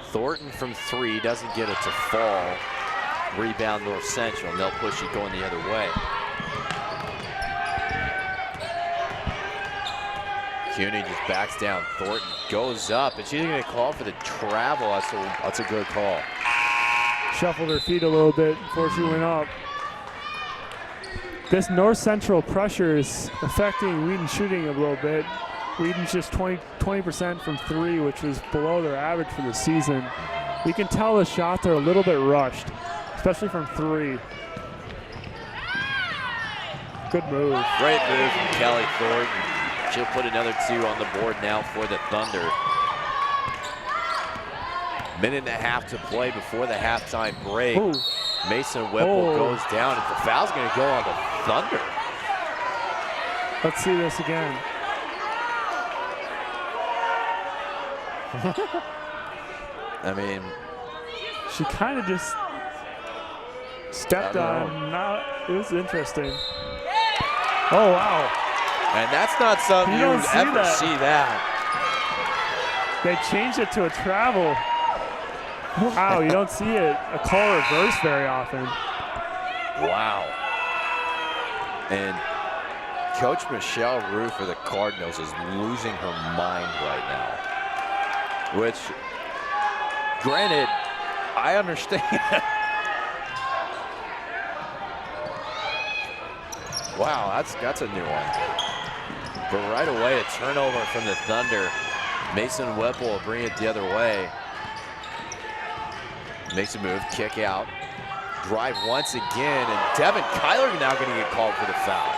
Thornton from 3, doesn't get it to fall. Rebound North Central, and they'll push it going the other way. CUNY just backs down. Thornton goes up, and she's going to call for the travel. That's a good call. Shuffled her feet a little bit before she went up. This North Central pressure is affecting Wheaton shooting a little bit. Wheaton's just 20% from 3, which is below their average for the season. You can tell the shots are a little bit rushed, especially from 3. Good move. Great move from Kelly Thornton. She'll put another 2 on the board now for the Thunder. 1.5 minutes to play before the halftime break. Ooh. Mason Whipple goes down, and the foul's going to go on the Thunder. Let's see this again. I mean, she kind of just stepped on. It was interesting. Oh, wow. And that's not something you would ever see that. They changed it to a travel. Wow, you don't see a call reverse very often. Wow. And Coach Michelle Rue for the Cardinals is losing her mind right now. Which, granted, I understand. Wow, that's a new one. But right away, a turnover from the Thunder. Mason Whipple will bring it the other way. Makes a move, kick out. Drive once again, and Devin Kyler now going to get called for the foul.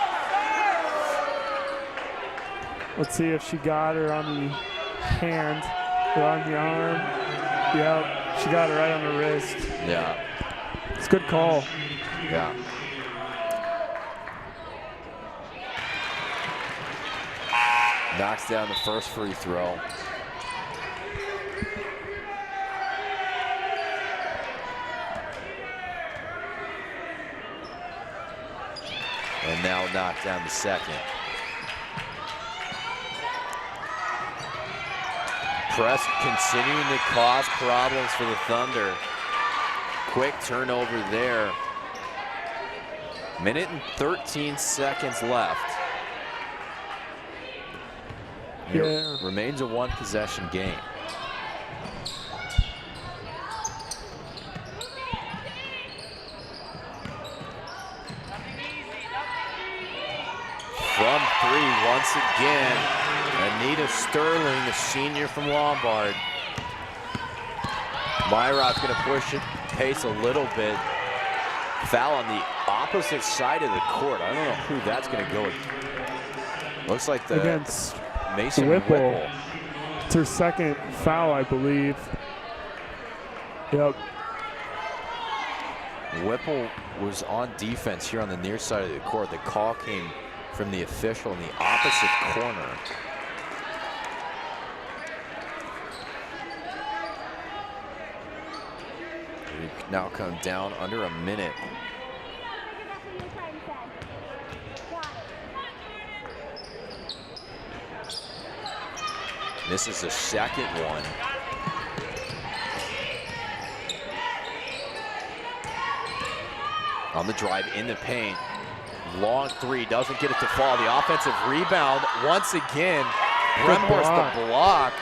Let's see if she got her on the hand or on the arm. Yep, she got it right on the wrist. Yeah. It's a good call. Yeah. Knocks down the first free throw. And now knocked down the second. Press continuing to cause problems for the Thunder. Quick turnover there. Minute and 13 seconds left. Yeah. It remains a one-possession game. From three once again, Anita Sterling, the senior from Lombard. Myrod's going to push it pace a little bit. Foul on the opposite side of the court. I don't know who that's going to go with. Looks like the Against Mason Whipple. It's her second foul, I believe. Yep. Whipple was on defense here on the near side of the court. The call came from the official in the opposite corner. We now come down under a minute. This is the second one. On the drive in the paint. Long three, doesn't get it to fall. The offensive rebound once again. Bremhorst the block.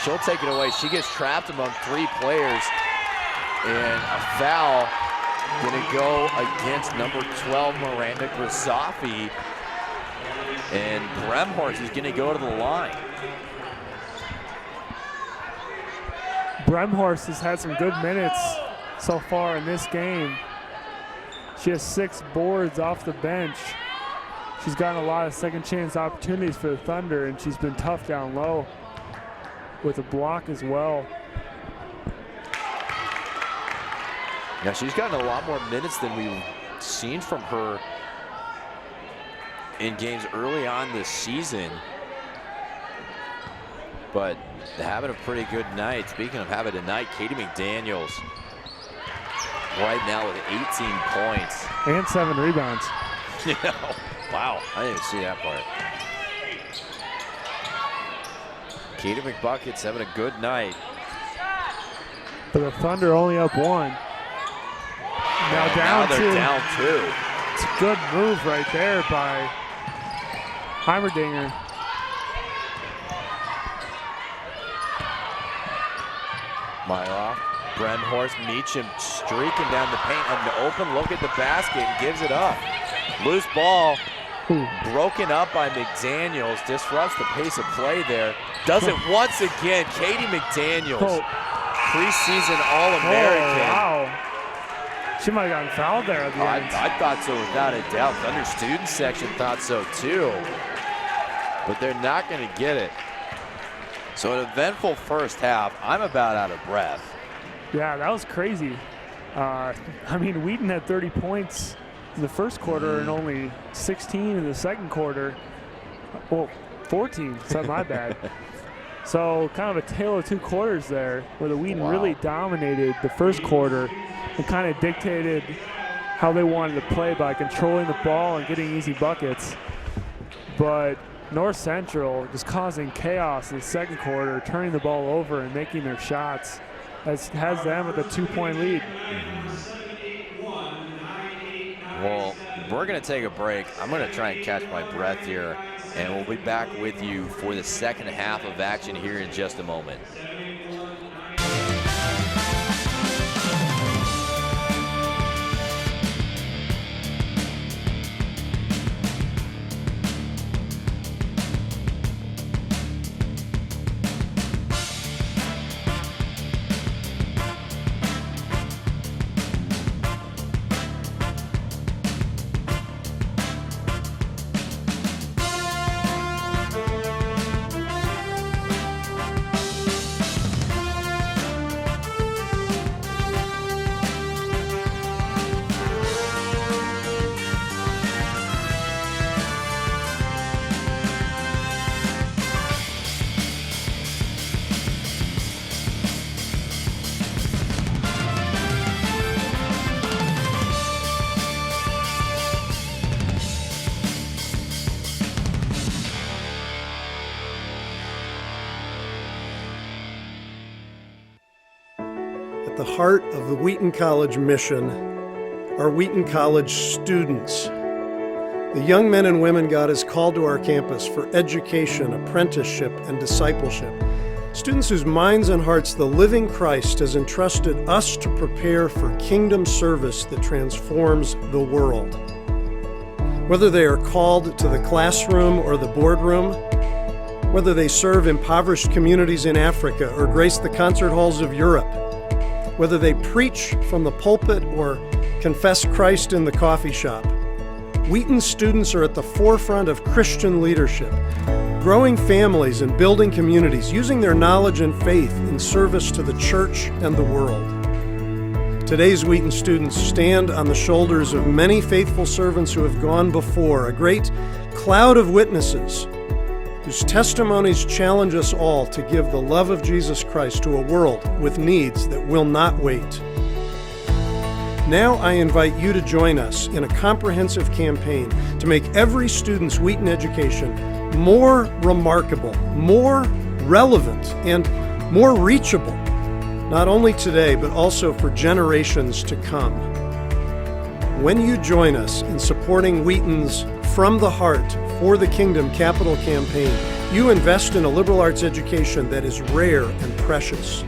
She'll take it away. She gets trapped among three players. And a foul gonna go against number 12, Miranda Grisafi. And Bremhorst is gonna go to the line. Bremhorst has had some good minutes so far in this game. She has 6 boards off the bench. She's gotten a lot of second chance opportunities for the Thunder, and she's been tough down low with a block as well. Yeah, she's gotten a lot more minutes than we've seen from her in games early on this season. But having a pretty good night. Speaking of having a night, Katie McDaniels right now with 18 points. And 7 rebounds. Yeah, wow, I didn't even see that part. Katie McBucket's having a good night. But the Thunder only up 1. Now And down now they're 2. down 2. It's a good move right there by Heimerdinger. Myroff, Bremhorst, Meacham streaking down the paint, an open look at the basket and gives it up. Loose ball, broken up by McDaniels, disrupts the pace of play there. Does it once again, Katie McDaniels, preseason All-American. Wow. She might have gotten fouled there at the end. I thought so without a doubt. Thunder student section thought so too. But they're not going to get it. So an eventful first half. I'm about out of breath. Yeah, that was crazy. I mean, Wheaton had 30 points in the first quarter and only 16 in the second quarter. Well, 14, so my bad. So kind of a tale of two quarters there, where the Wheaton really dominated the first quarter and kind of dictated how they wanted to play by controlling the ball and getting easy buckets. But North Central just causing chaos in the second quarter, turning the ball over and making their shots, has them with a 2-point lead. Well, we're going to take a break. I'm going to try and catch my breath here, and we'll be back with you for the second half of action here in just a moment. At the heart of the Wheaton College mission are Wheaton College students. The young men and women God has called to our campus for education, apprenticeship, and discipleship. Students whose minds and hearts the living Christ has entrusted us to prepare for kingdom service that transforms the world. Whether they are called to the classroom or the boardroom, whether they serve impoverished communities in Africa or grace the concert halls of Europe, whether they preach from the pulpit or confess Christ in the coffee shop, Wheaton students are at the forefront of Christian leadership, growing families and building communities, using their knowledge and faith in service to the church and the world. Today's Wheaton students stand on the shoulders of many faithful servants who have gone before, a great cloud of witnesses whose testimonies challenge us all to give the love of Jesus Christ to a world with needs that will not wait. Now I invite you to join us in a comprehensive campaign to make every student's Wheaton education more remarkable, more relevant, and more reachable, not only today, but also for generations to come. When you join us in supporting Wheaton's From the Heart for the Kingdom capital campaign, you invest in a liberal arts education that is rare and precious.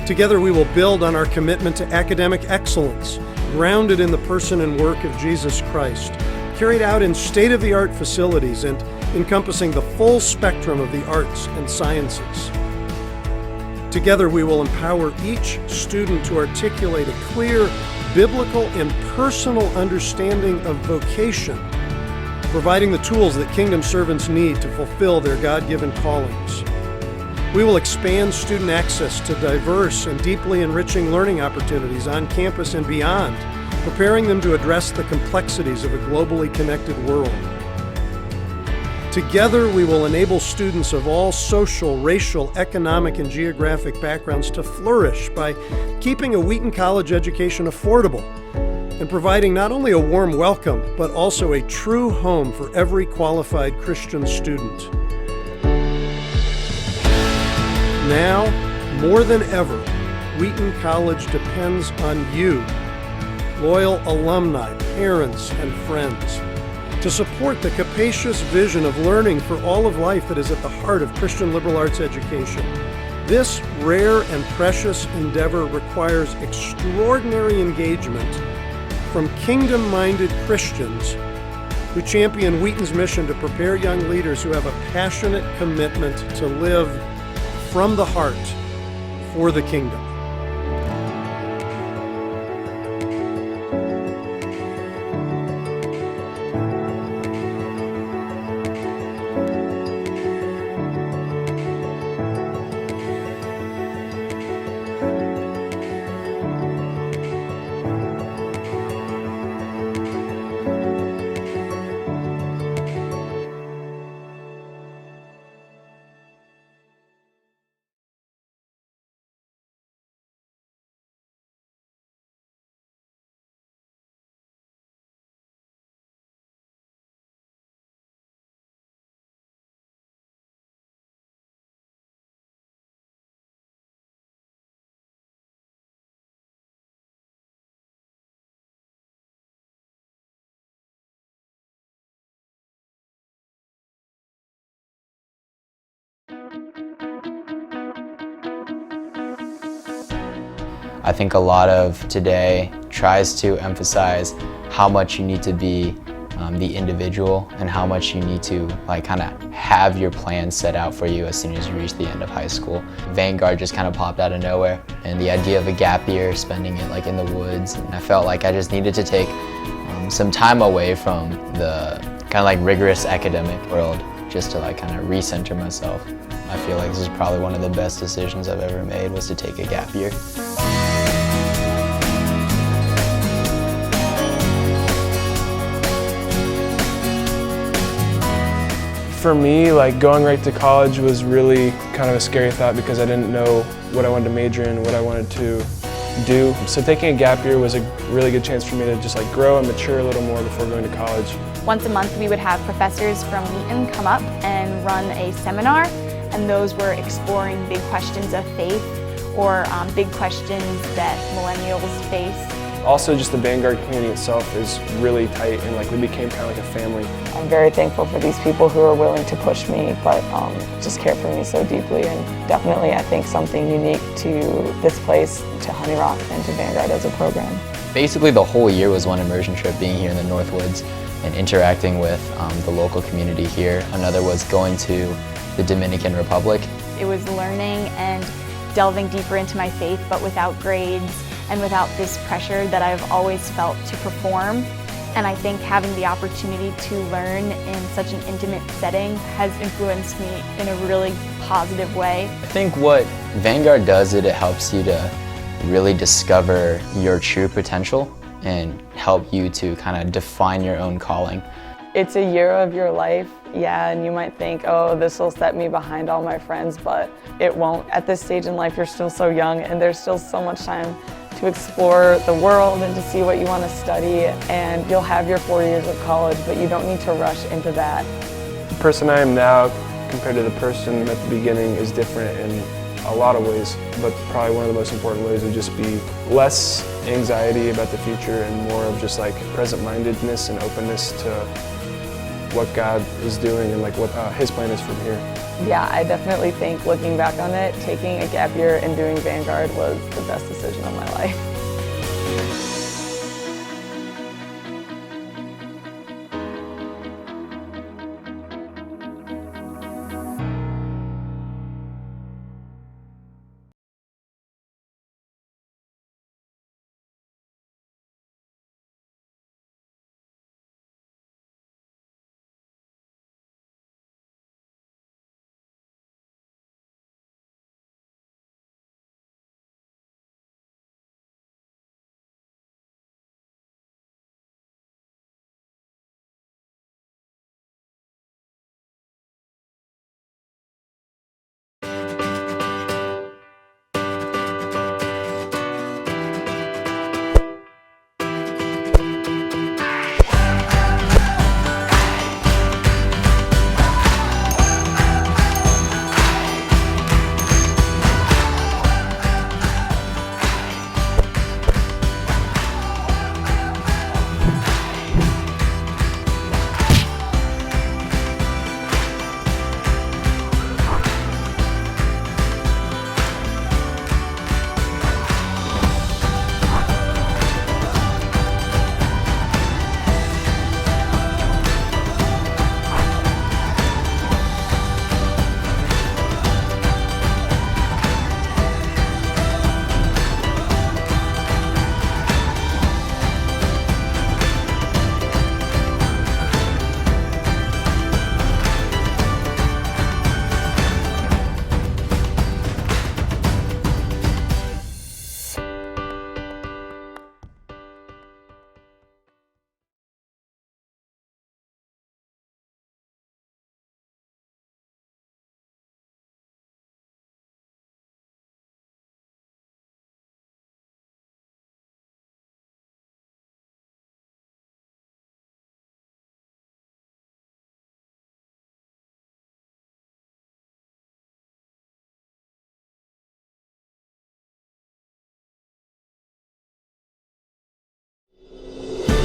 Together we will build on our commitment to academic excellence, grounded in the person and work of Jesus Christ, carried out in state-of-the-art facilities and encompassing the full spectrum of the arts and sciences. Together we will empower each student to articulate a clear, biblical, and personal understanding of vocation, providing the tools that kingdom servants need to fulfill their God-given callings. We will expand student access to diverse and deeply enriching learning opportunities on campus and beyond, preparing them to address the complexities of a globally connected world. Together, we will enable students of all social, racial, economic, and geographic backgrounds to flourish by keeping a Wheaton College education affordable and providing not only a warm welcome, but also a true home for every qualified Christian student. Now, more than ever, Wheaton College depends on you, loyal alumni, parents, and friends, to support the capacious vision of learning for all of life that is at the heart of Christian liberal arts education. This rare and precious endeavor requires extraordinary engagement from kingdom-minded Christians who champion Wheaton's mission to prepare young leaders who have a passionate commitment to live from the heart for the kingdom. I think a lot of today tries to emphasize how much you need to be the individual and how much you need to kind of have your plan set out for you as soon as you reach the end of high school. Vanguard just kind of popped out of nowhere, and the idea of a gap year, spending it in the woods, and I felt like I just needed to take some time away from the kind of rigorous academic world just to kind of recenter myself. I feel like this is probably one of the best decisions I've ever made, was to take a gap year. For me, going right to college was really kind of a scary thought because I didn't know what I wanted to major in, what I wanted to do. So taking a gap year was a really good chance for me to just grow and mature a little more before going to college. Once a month we would have professors from Wheaton come up and run a seminar, and those were exploring big questions of faith or big questions that millennials face. Also, just the Vanguard community itself is really tight, and we became kind of like a family. I'm very thankful for these people who are willing to push me, but just care for me so deeply, and definitely I think something unique to this place, to Honey Rock, and to Vanguard as a program. Basically the whole year was one immersion trip, being here in the Northwoods and interacting with the local community here. Another was going to the Dominican Republic. It was learning and delving deeper into my faith, but without grades and without this pressure that I've always felt to perform. And I think having the opportunity to learn in such an intimate setting has influenced me in a really positive way. I think what Vanguard does is it helps you to really discover your true potential and help you to kind of define your own calling. It's a year of your life, yeah, and you might think, oh, this will set me behind all my friends, but it won't. At this stage in life, you're still so young, and there's still so much time to explore the world and to see what you want to study, and you'll have your 4 years of college, but you don't need to rush into that. The person I am now compared to the person at the beginning is different in a lot of ways, but probably one of the most important ways would just be less anxiety about the future and more of just present-mindedness and openness to what God is doing and what His plan is from here. Yeah, I definitely think, looking back on it, taking a gap year and doing Vanguard was the best decision of my life.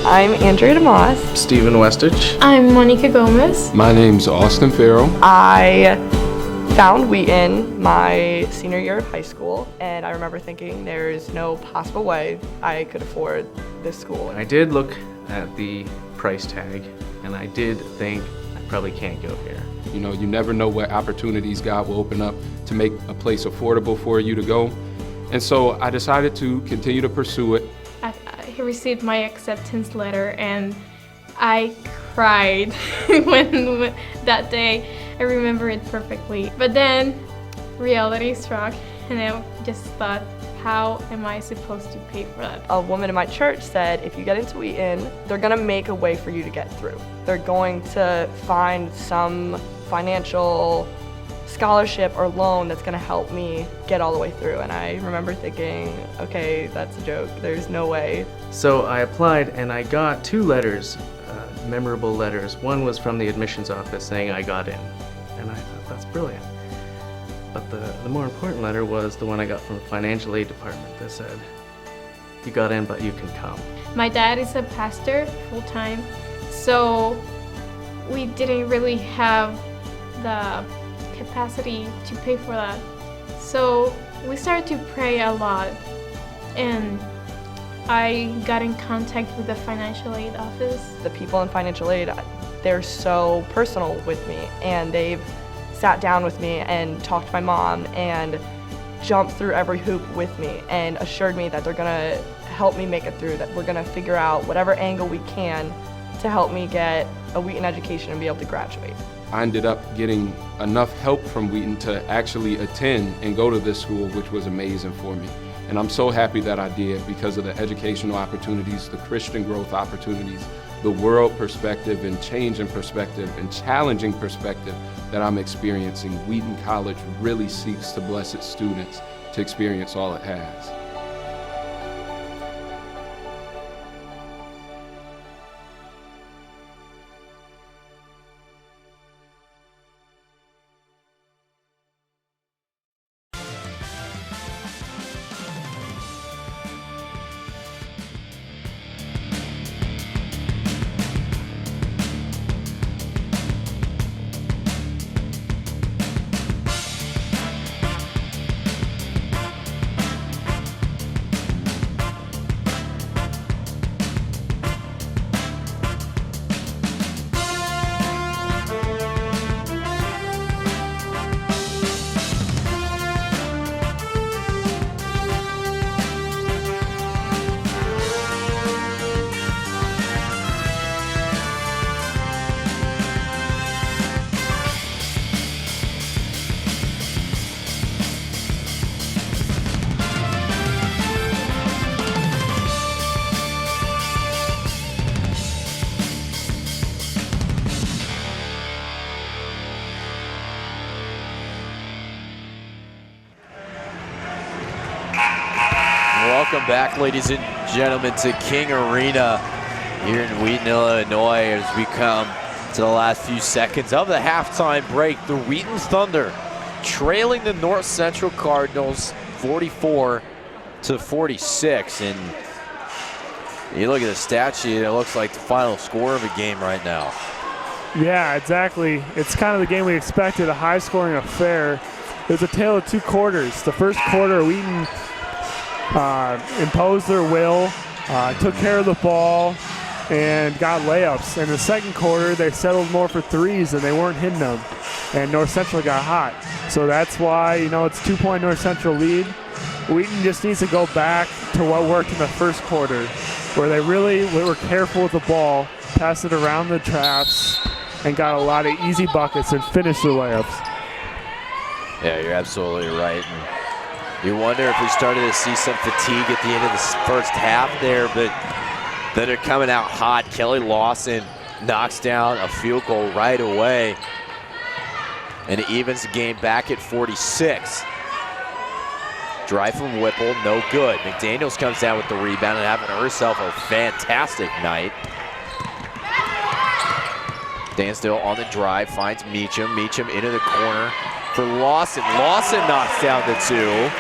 I'm Andrea DeMoss. Stephen Westich. I'm Monica Gomez. My name's Austin Farrell. I found Wheaton my senior year of high school, and I remember thinking there's no possible way I could afford this school. I did look at the price tag, and I did think I probably can't go here. You know, you never know what opportunities God will open up to make a place affordable for you to go. And so I decided to continue to pursue it. I received my acceptance letter and I cried when that day. I remember it perfectly. But then reality struck and I just thought, how am I supposed to pay for that? A woman in my church said, if you get into Wheaton, they're gonna make a way for you to get through. They're going to find some financial scholarship or loan that's gonna help me get all the way through. And I remember thinking, okay, that's a joke, there's no way. So I applied and I got 2 letters, memorable letters. One was from the admissions office saying I got in, and I thought that's brilliant. But the more important letter was the one I got from the financial aid department that said, you got in, but you can come. My dad is a pastor full-time, so we didn't really have the capacity to pay for that. So we started to pray a lot, and I got in contact with the financial aid office. The people in financial aid, they're so personal with me, and they've sat down with me and talked to my mom and jumped through every hoop with me and assured me that they're gonna help me make it through, that we're gonna figure out whatever angle we can to help me get a Wheaton education and be able to graduate. I ended up getting enough help from Wheaton to actually attend and go to this school, which was amazing for me. And I'm so happy that I did because of the educational opportunities, the Christian growth opportunities, the world perspective and change in perspective and challenging perspective that I'm experiencing. Wheaton College really seeks to bless its students to experience all it has. Welcome back, ladies and gentlemen, to King Arena here in Wheaton, Illinois, as we come to the last few seconds of the halftime break. The Wheaton Thunder trailing the North Central Cardinals 44-46. And you look at the stat sheet, it looks like the final score of a game right now. Yeah, exactly. It's kind of the game we expected, a high-scoring affair. It was a tale of 2 quarters. The first quarter, Wheaton imposed their will, took care of the ball, and got layups. In the second quarter, they settled more for threes, and they weren't hitting them. And North Central got hot. So that's why, you know, it's 2-point North Central lead. Wheaton just needs to go back to what worked in the first quarter, where they really were careful with the ball, passed it around the traps, and got a lot of easy buckets and finished the layups. Yeah, you're absolutely right. And you wonder if we started to see some fatigue at the end of the first half there, but then they're coming out hot. Kelly Lawson knocks down a field goal right away, and it evens the game back at 46. Drive from Whipple, no good. McDaniels comes down with the rebound and having herself a fantastic night. Dansdale on the drive, finds Meacham. Meacham into the corner for Lawson. Lawson knocks down the 2.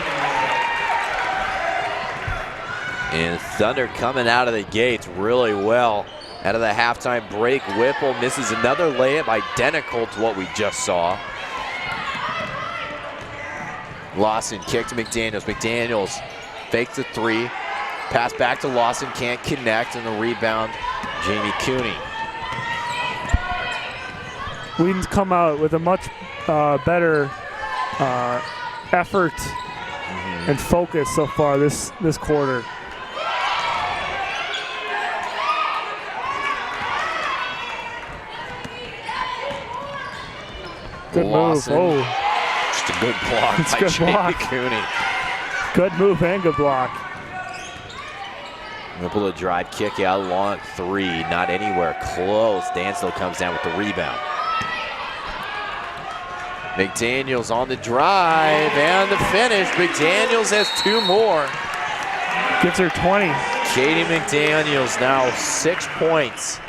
And Thunder coming out of the gates really well. Out of the halftime break, Whipple misses another layup identical to what we just saw. Lawson kick to McDaniels. McDaniels fakes the three. Pass back to Lawson, can't connect, and the rebound, Jamie Cooney. Wheaton's come out with a much better effort and focus so far this quarter. Good Lawson. move. Oh, Just a good block It's by good Jamie block. Cooney. good move and good block. Able to drive kick out long three, not anywhere close. Dansville comes down with the rebound. McDaniels on the drive and the finish. McDaniels has 2 more. Gets her 20. Katie McDaniels now 6 points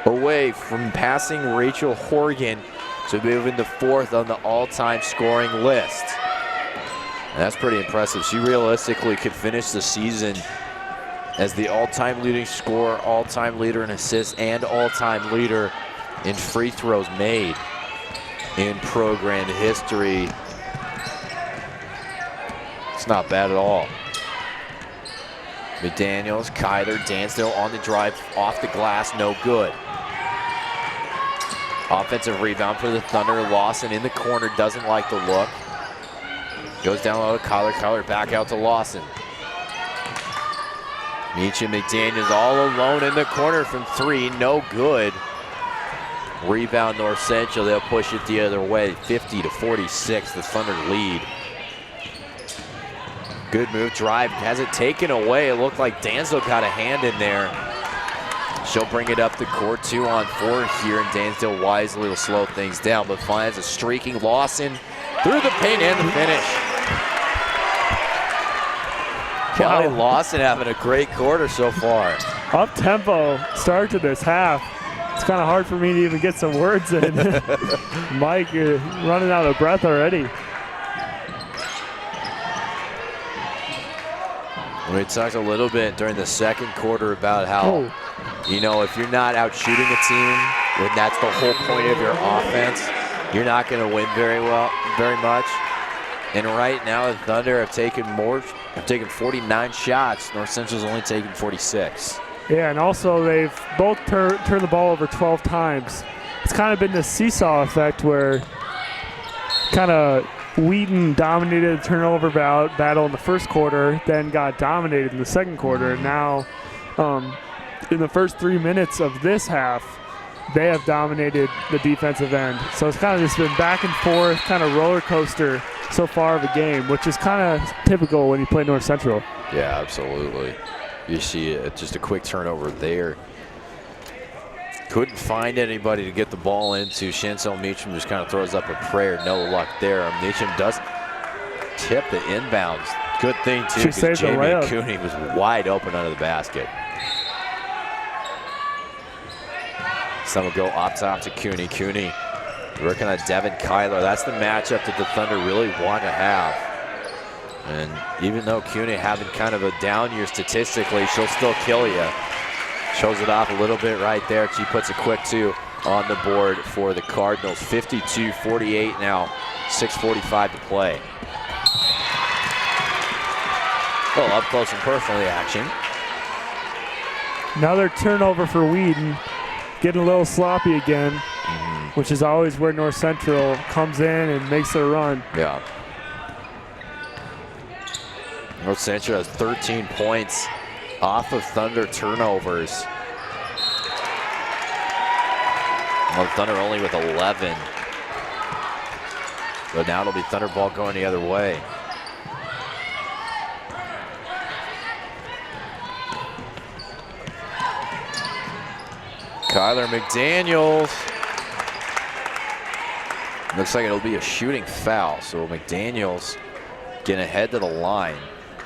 away from passing Rachel Horgan to move into 4th on the all-time scoring list. And that's pretty impressive. She realistically could finish the season as the all-time leading scorer, all-time leader in assists, and all-time leader in free throws made in program history. It's not bad at all. McDaniels, Kyler, Dansville on the drive, off the glass, no good. Offensive rebound for the Thunder. Lawson in the corner, doesn't like the look. Goes down low to Kyler. Kyler back out to Lawson. Meacham McDaniels all alone in the corner from 3, no good. Rebound North Central, they'll push it the other way, 50-46, the Thunder lead. Good move, drive, has it taken away. It looked like Dansville got a hand in there. She'll bring it up the court, 2-on-4 here, and Dansville wisely will slow things down, but finds a streaking Lawson through the paint and the finish. Wow. Kelly Lawson having a great quarter so far. Up-tempo start to this half. It's kind of hard for me to even get some words in. Mike, you're running out of breath already. We talked a little bit during the second quarter about how, you know, if you're not out shooting a team, when that's the whole point of your offense, you're not going to win very much. And right now, the Thunder have taken 49 shots. North Central's only taken 46. Yeah, and also they've both turned the ball over 12 times. It's kind of been this seesaw effect where kind of Wheaton dominated the turnover battle in the first quarter, then got dominated in the second quarter. And now, in the first 3 minutes of this half, they have dominated the defensive end. So it's kind of just been back and forth, kind of roller coaster so far of a game, which is kind of typical when you play North Central. Yeah, absolutely. You see just a quick turnover there. Couldn't find anybody to get the ball into. Chancel Meacham just kind of throws up a prayer. No luck there. Meacham does tip the inbounds. Good thing, too, because Jamie Cooney was wide open under the basket. Some will go up top to Cooney. Cooney working on Devin Kyler. That's the matchup that the Thunder really want to have. And even though Cooney having kind of a down year statistically, she'll still kill you. Shows it off a little bit right there. She puts a quick 2 on the board for the Cardinals. 52-48 now, 6:45 to play. A little up close and personal action. Another turnover for Wheaton. Getting a little sloppy again, which is always where North Central comes in and makes their run. Yeah. North Central has 13 points off of Thunder turnovers. Well, Thunder only with 11. So now it'll be Thunder ball going the other way. Kyler McDaniels. Looks like it'll be a shooting foul. So McDaniels getting ahead to the line.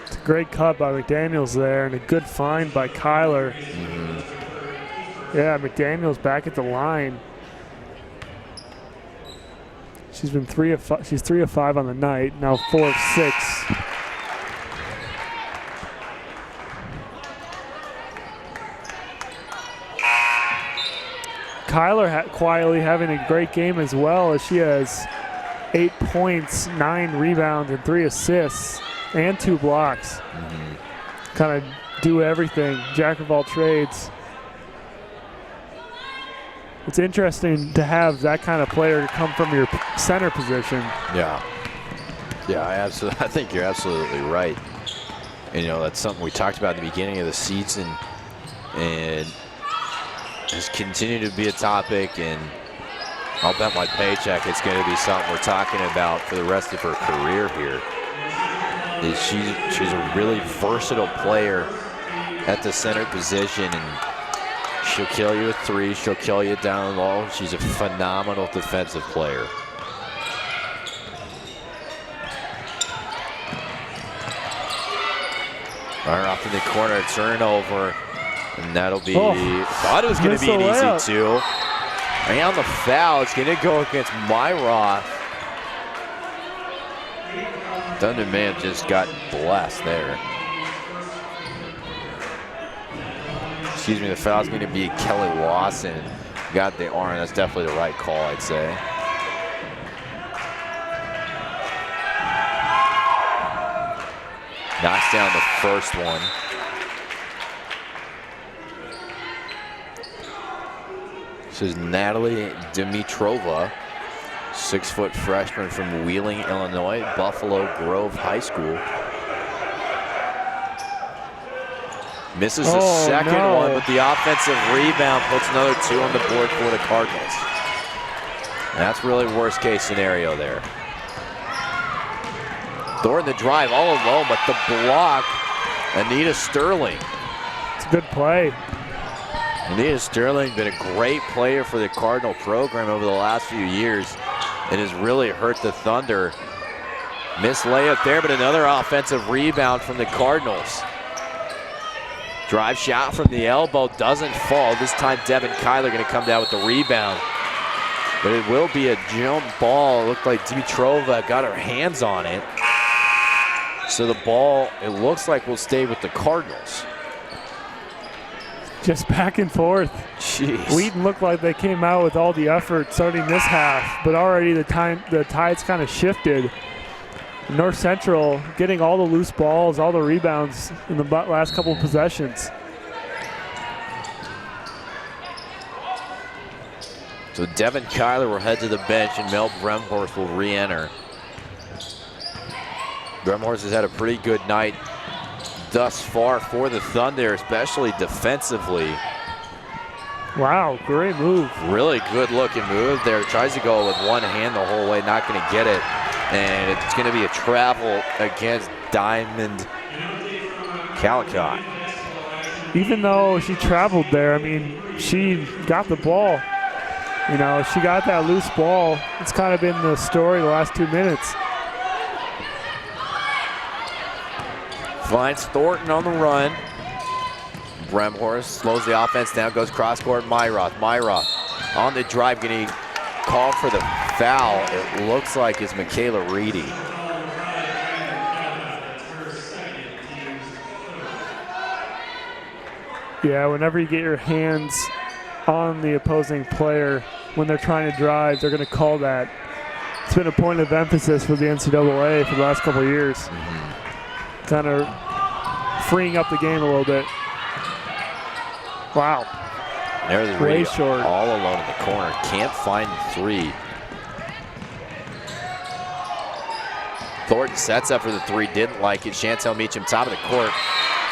It's a great cut by McDaniels there and a good find by Kyler. Yeah, McDaniels back at the line. She's been 3 of 5. She's 3 of 5 on the night. Now 4 of 6. Kyler quietly having a great game as well, as she has 8 points, 9 rebounds, and 3 assists, and 2 blocks. Kind of do everything, jack of all trades. It's interesting to have that kind of player come from your center position. Yeah. Yeah, I think you're absolutely right. And, you know, that's something we talked about at the beginning of the season, and has continued to be a topic, and I'll bet my paycheck it's going to be something we're talking about for the rest of her career here. She's a really versatile player at the center position, and she'll kill you with 3, she'll kill you down low. She's a phenomenal defensive player. Right off in the corner, turnover, and that'll be, thought it was going to be an easy 2. And the foul, it's going to go against Myroth. Thunder may have just got blessed there. Excuse me, the foul's going to be Kelly Lawson. Got the arm, that's definitely the right call, I'd say. Knocks down the first one. This is Natalie Dimitrova, 6-foot freshman from Wheeling, Illinois, Buffalo Grove High School. Misses the second one, but the offensive rebound puts another 2 on the board for the Cardinals. And that's really worst case scenario there. Thornton the drive all alone, but the block, Anita Sterling. It's a good play. Anita Sterling been a great player for the Cardinal program over the last few years. It has really hurt the Thunder. Missed layup there, but another offensive rebound from the Cardinals. Drive shot from the elbow doesn't fall. This time Devin Kyler going to come down with the rebound. But it will be a jump ball. It looked like Dimitrova got her hands on it. So the ball, it looks like, will stay with the Cardinals. Just back and forth. Jeez. Wheaton looked like they came out with all the effort starting this half, but already the tide's kind of shifted. North Central getting all the loose balls, all the rebounds in the last couple of possessions. So Devin Kyler will head to the bench, and Mel Bremhorst will re-enter. Bremhorst has had a pretty good night thus far for the Thunder, especially defensively. Wow, great move. Really good looking move there. Tries to go with one hand the whole way, not going to get it. And it's going to be a travel against Diamond Calicott. Even though she traveled there, I mean, she got the ball. You know, she got that loose ball. It's kind of been the story the last 2 minutes. Finds Thornton on the run. Bremhorst slows the offense down, goes cross-court, Myroth. Myroth on the drive, getting called for the foul. It looks like it's Michaela Reedy. Yeah, whenever you get your hands on the opposing player when they're trying to drive, they're going to call that. It's been a point of emphasis for the NCAA for the last couple of years. Kind of freeing up the game a little bit. Wow. There's Reedy all alone in the corner. Can't find the 3. Thornton sets up for the 3, didn't like it. Chantel Meacham, top of the court,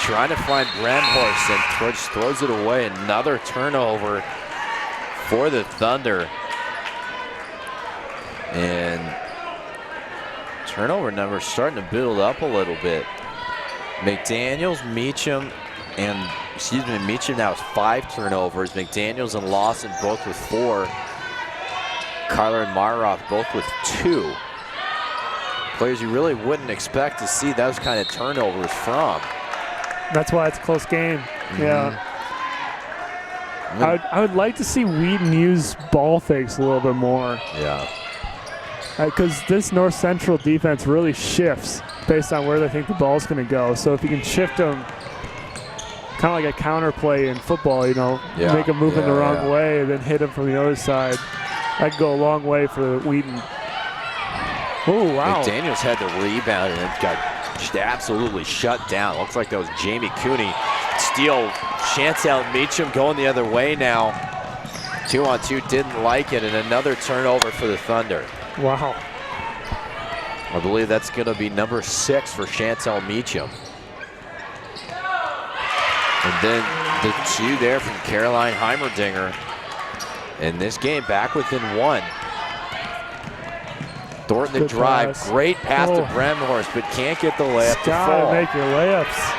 trying to find Bremhorst and throws it away. Another turnover for the Thunder. And turnover numbers starting to build up a little bit. McDaniels, Meacham, and Meacham now has 5 turnovers. McDaniels and Lawson both with 4. Kyler and Myroth both with 2. Players you really wouldn't expect to see those kind of turnovers from. That's why it's a close game. Yeah. I would like to see Wheaton use ball fakes a little bit more. Yeah. Because this North Central defense really shifts based on where they think the ball's going to go. So if you can shift them, kind of like a counter play in football, you know, make them move in the wrong way and then hit them from the other side. That could go a long way for Wheaton. Oh, wow. McDaniels had the rebound and it got just absolutely shut down. Looks like that was Jamie Cooney. Steal, Chantel Meacham going the other way now. 2-on-2, didn't like it, and another turnover for the Thunder. Wow. I believe that's going to be number 6 for Chantel Meacham. And then the 2 there from Caroline Heimerdinger. And this game back within 1. Thornton the drive, pass. great pass to Bremhorst, but can't get the layup to Gotta fall. make your layups.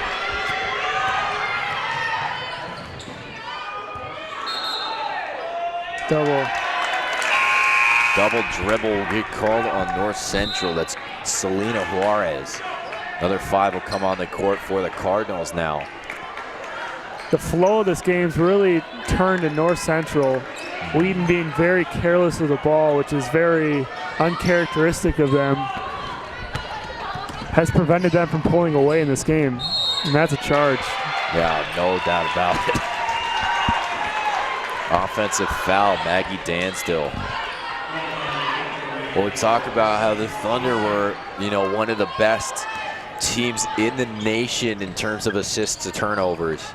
Double dribble will be called on North Central. That's Selena Juarez. Another 5 will come on the court for the Cardinals now. The flow of this game's really turned to North Central. Wheaton being very careless with the ball, which is very uncharacteristic of them, has prevented them from pulling away in this game, and that's a charge. Yeah, no doubt about it. Offensive foul, Maggie Danstill. Well, we talk about how the Thunder were, one of the best teams in the nation in terms of assists to turnovers.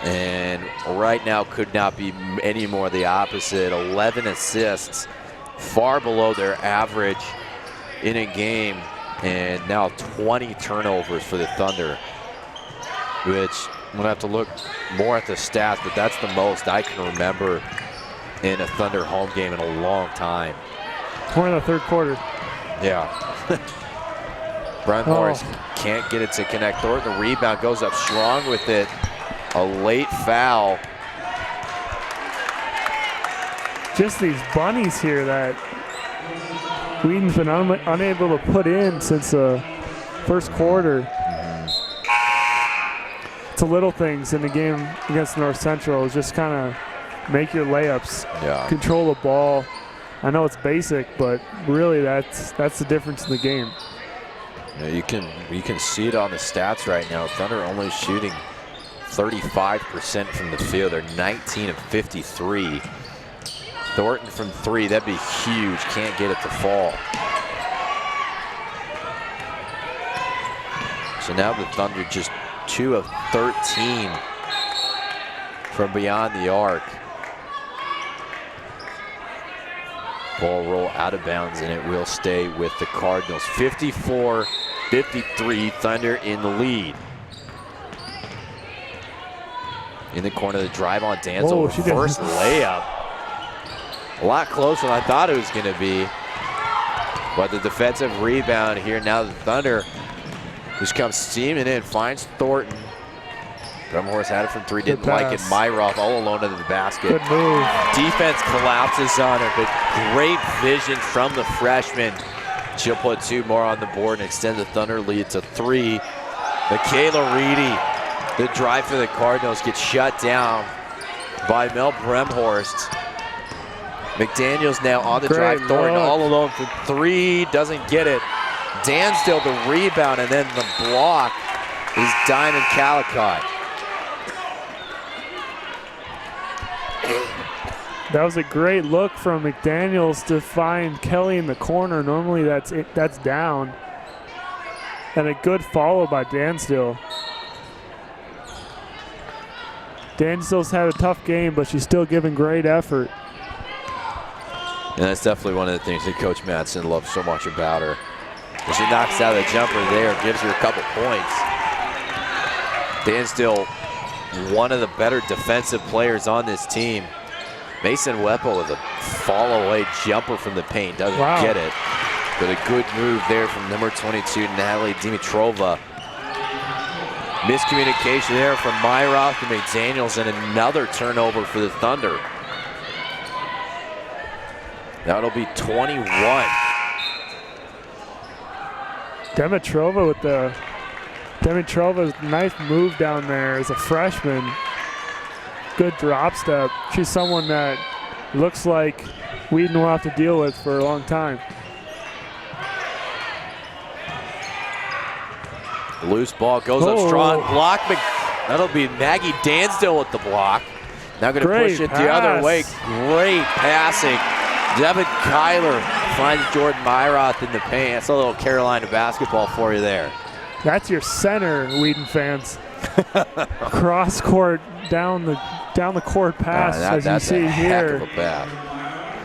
And right now could not be any more the opposite. 11 assists, far below their average in a game, and now 20 turnovers for the Thunder, which I'm gonna have to look more at the stats, but that's the most I can remember in a Thunder home game in a long time. We're in the third quarter. Yeah. Brian Morris can't get it to connect. Thornton, the rebound, goes up strong with it. A late foul. Just these bunnies here that Wheaton's been unable to put in since the first quarter. It's the little things in the game against North Central. Just kind of make your layups, control the ball. I know it's basic, but really that's the difference in the game. Yeah, you can see it on the stats right now. Thunder only shooting 35% from the field. They're 19 of 53. Thornton from 3, that'd be huge. Can't get it to fall. So now the Thunder just 2 of 13 from beyond the arc. Ball roll out of bounds, and it will stay with the Cardinals. 54-53, Thunder in the lead. In the corner, the drive on Danzel, first layup. A lot closer than I thought it was going to be. But the defensive rebound here, now the Thunder just comes steaming in, finds Thornton. Bremhorst had it from 3, didn't like it. Myroff all alone into the basket. Good move. Defense collapses on her, but great vision from the freshman. She'll put 2 more on the board and extend the Thunder lead to 3. Michaela Reedy, the drive for the Cardinals, gets shut down by Mel Bremhorst. McDaniels now on the drive. Thornton all alone for 3, doesn't get it. Danstill the rebound, and then the block is Diamond Calicott. That was a great look from McDaniels to find Kelly in the corner. Normally that's down. And a good follow by Danstill. Danstill's had a tough game, but she's still giving great effort. And that's definitely one of the things that Coach Madsen loves so much about her. When she knocks out the jumper there, gives her a couple points. Danstill, one of the better defensive players on this team. Mason Weppel with a fall-away jumper from the paint. Doesn't get it. But a good move there from number 22, Natalie Dimitrova. Miscommunication there from Myroff to McDaniels, and another turnover for the Thunder. That'll be 21. Dimitrova's nice move down there as a freshman. Good drop step. She's someone that looks like Wheaton will have to deal with for a long time. Loose ball goes up strong. Block. That'll be Maggie Danstill with the block. Now going to push it the other way. Great passing. Devin Kyler finds Jordan Myroth in the paint. That's a little Carolina basketball for you there. That's your center, Wheaton fans. Cross court down the court pass, as you see here,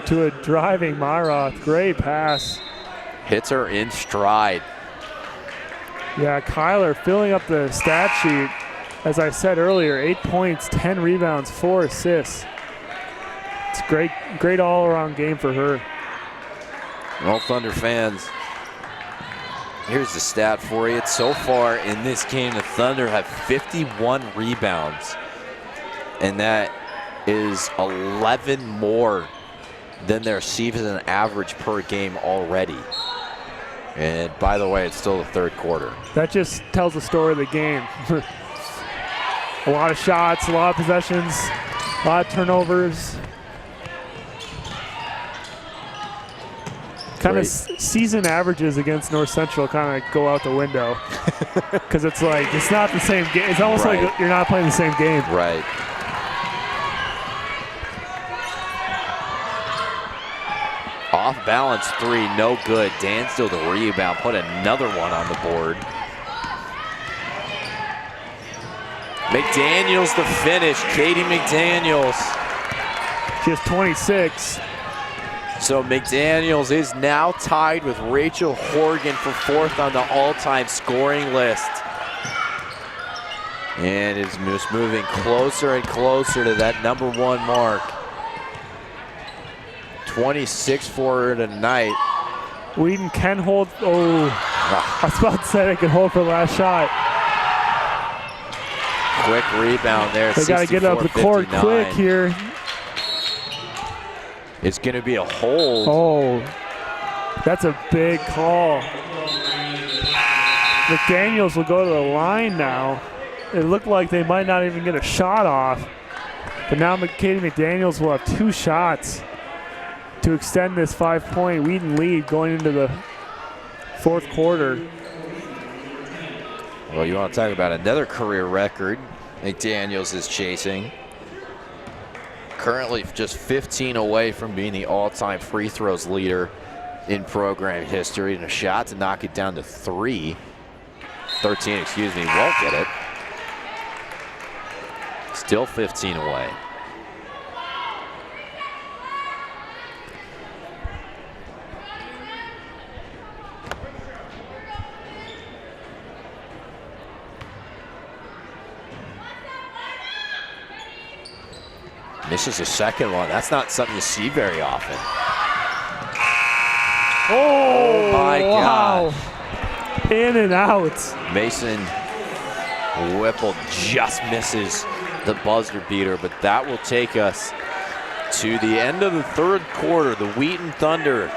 to a driving Myroth. Great pass. Hits her in stride. Yeah, Kyler filling up the stat sheet. As I said earlier, 8 points, 10 rebounds, 4 assists. It's a great all-around game for her. Well, Thunder fans, here's the stat for you. So far in this game, the Thunder have 51 rebounds, and that is 11 more than their season average per game already. And by the way, it's still the third quarter. That just tells the story of the game. A lot of shots, a lot of possessions, a lot of turnovers. Kind of season averages against North Central kind of go out the window because it's like it's not the same game. It's almost like you're not playing the same game. Right. Off balance three, no good. Dan still the rebound, put another one on the board. McDaniels the finish, Katie McDaniels. She has 26. So McDaniels is now tied with Rachel Horgan for fourth on the all-time scoring list. And is just moving closer and closer to that #1 mark. 26 for her tonight. Wheaton can hold. Oh, I was about to say they can hold for the last shot. Quick rebound there. They got to get up the court quick here. It's going to be a hold. Oh, that's a big call. McDaniels will go to the line now. It looked like they might not even get a shot off. But now Katie McDaniels will have 2 shots to extend this 5-point Wheaton lead going into the fourth quarter. Well, you want to talk about another career record McDaniels is chasing. Currently just 15 away from being the all-time free throws leader in program history, and a shot to knock it down to 13, excuse me, won't get it. Still 15 away. Misses a second one. That's not something you see very often. Oh my God. In and out. Mason Whipple just misses the buzzer beater, but that will take us to the end of the third quarter. The Wheaton Thunder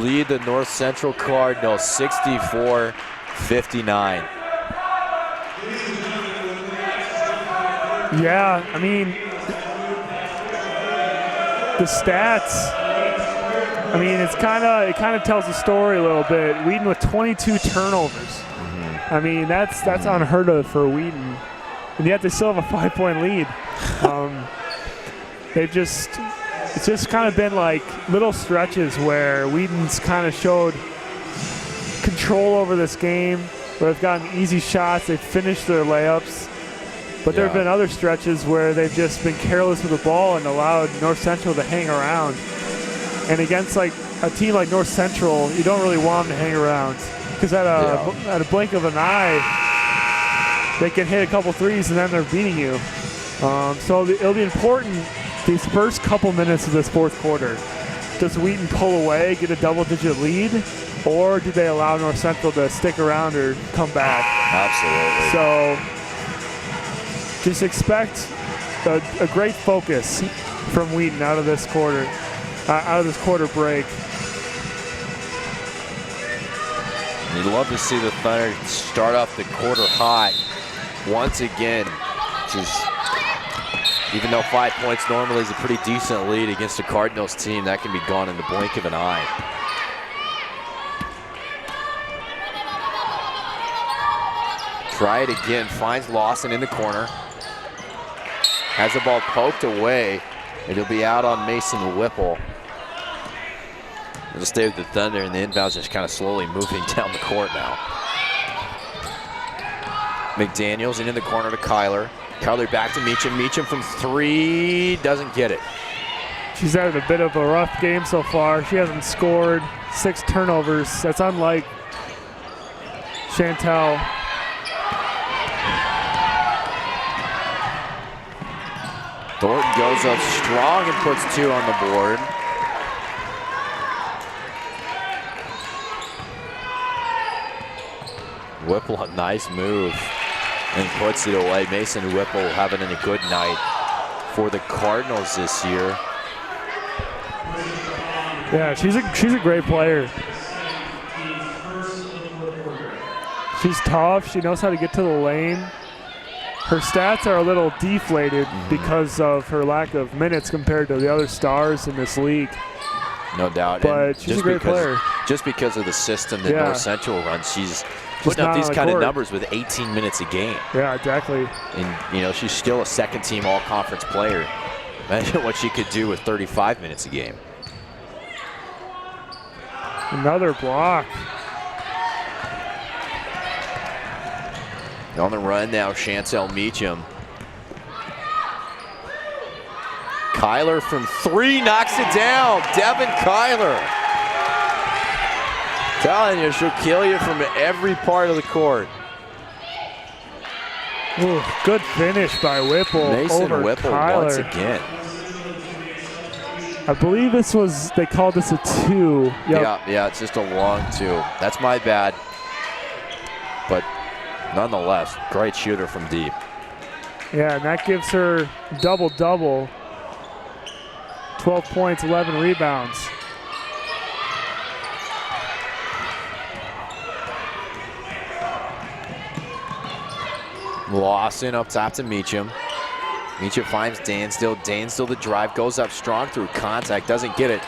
lead the North Central Cardinals 64-59. Yeah, I mean, the stats, I mean, it kind of tells the story a little bit. Wheaton with 22 turnovers. I mean, that's unheard of for Wheaton, and yet they still have a 5-point lead. It's just kind of been like little stretches where Wheaton's kind of showed control over this game, where they've gotten easy shots, they've finished their layups. But there have been other stretches where they've just been careless with the ball and allowed North Central to hang around. And against like a team like North Central, you don't really want them to hang around because at a blink of an eye, they can hit a couple threes and then they're beating you. So it'll be important these first couple minutes of this fourth quarter. Does Wheaton pull away, get a double-digit lead, or do they allow North Central to stick around or come back? Absolutely. So just expect a great focus from Wheaton out of this quarter break. You'd love to see the Thunder start off the quarter hot once again. Even though 5 points normally is a pretty decent lead against the Cardinals team, that can be gone in the blink of an eye. Try it again, finds Lawson in the corner. Has the ball poked away. It'll be out on Mason Whipple. It'll stay with the Thunder, and the inbound's just kind of slowly moving down the court now. McDaniels into the corner to Kyler. Kyler back to Meacham. Meacham from 3, doesn't get it. She's had a bit of a rough game so far. She hasn't scored, 6 turnovers. That's unlike Chantel. Thornton goes up strong and puts 2 on the board. Whipple, a nice move, and puts it away. Mason Whipple having a good night for the Cardinals this year. Yeah, she's a great player. She's tough. She knows how to get to the lane. Her stats are a little deflated because of her lack of minutes compared to the other stars in this league. No doubt. But she's a great player. Just because of the system that North Central runs, she's putting up these kind of numbers with 18 minutes a game. Yeah, exactly. And, you know, she's still a second-team all-conference player. Imagine what she could do with 35 minutes a game. Another block. On the run now, Chantel Meacham. Kyler from 3 knocks it down. Devin Kyler. Telling you, she'll kill you from every part of the court. Ooh, good finish by Whipple. Mason over Whipple Kyler. once again. I believe they called this a 2. Yep. Yeah, it's just a long 2. That's my bad. But nonetheless, great shooter from deep. Yeah, and that gives her double-double. 12 points, 11 rebounds. Lawson up top to Meacham. Meacham finds Dansdale. Dansdale the drive, goes up strong through contact, doesn't get it.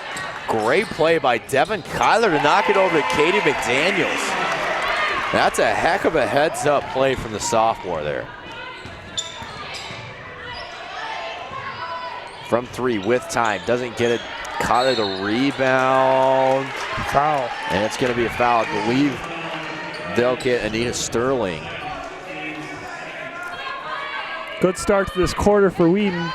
Great play by Devin Kyler to knock it over to Katie McDaniels. That's a heck of a heads-up play from the sophomore there. From 3 with time, doesn't get it. Kyler the rebound. Foul. And it's going to be a foul. I believe they'll get Anita Sterling. Good start to this quarter for Wheaton.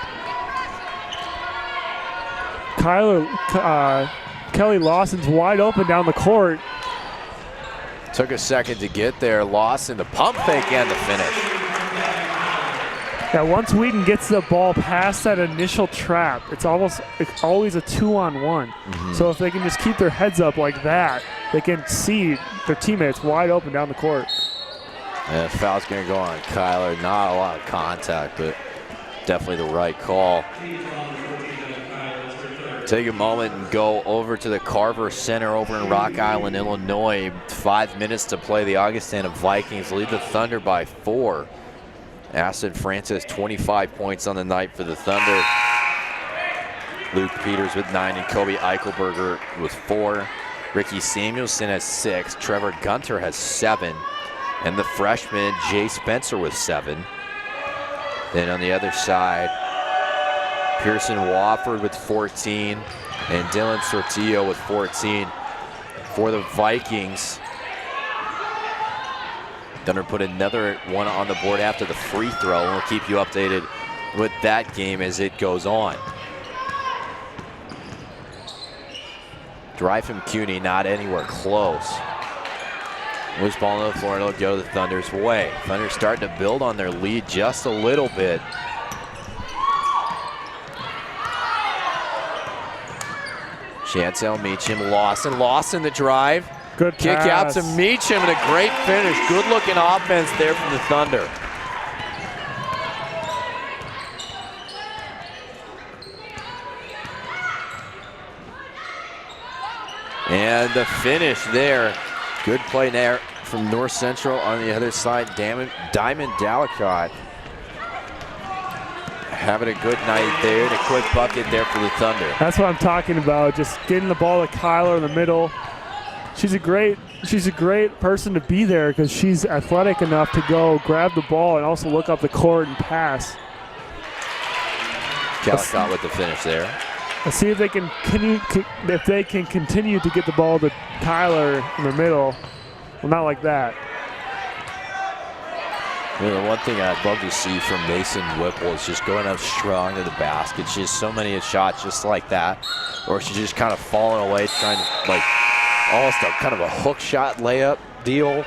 Kelly Lawson's wide open down the court. Took a second to get there. Lawson, the pump fake and the finish. Yeah, once Wheaton gets the ball past that initial trap, it's always a 2-on-1. So if they can just keep their heads up like that, they can see their teammates wide open down the court. And the foul's going to go on Kyler. Not a lot of contact, but definitely the right call. Take a moment and go over to the Carver Center over in Rock Island, Illinois. 5 minutes to play. The Augustana Vikings lead the Thunder by 4. Aston Francis, 25 points on the night for the Thunder. Luke Peters with 9 and Kobe Eichelberger with 4. Ricky Samuelson has 6. Trevor Gunter has 7. And the freshman, Jay Spencer, with 7. Then on the other side, Pearson Wofford with 14, and Dylan Sortillo with 14 for the Vikings. Thunder put another one on the board after the free throw, and we'll keep you updated with that game as it goes on. Drive from CUNY, not anywhere close. Loose ball on the floor, and it'll go the Thunder's way. Thunder starting to build on their lead just a little bit. Chantel Meacham, Lawson the drive. Good kick pass. out to Meacham and a great finish. Good looking offense there from the Thunder. And the finish there. Good play there from North Central on the other side. Diamond Dallicott having a good night there, and a quick bucket there for the Thunder. That's what I'm talking about, just getting the ball to Kyler in the middle. She's a great person to be there because she's athletic enough to go grab the ball and also look up the court and pass. Dallicott with the finish there. Let's see if they can continue to get the ball to Tyler in the middle. Well, not like that. You know, the one thing I'd love to see from Mason Whipple is just going up strong to the basket. She has so many shots just like that, or she's just kind of falling away, trying to like almost a kind of a hook shot layup deal,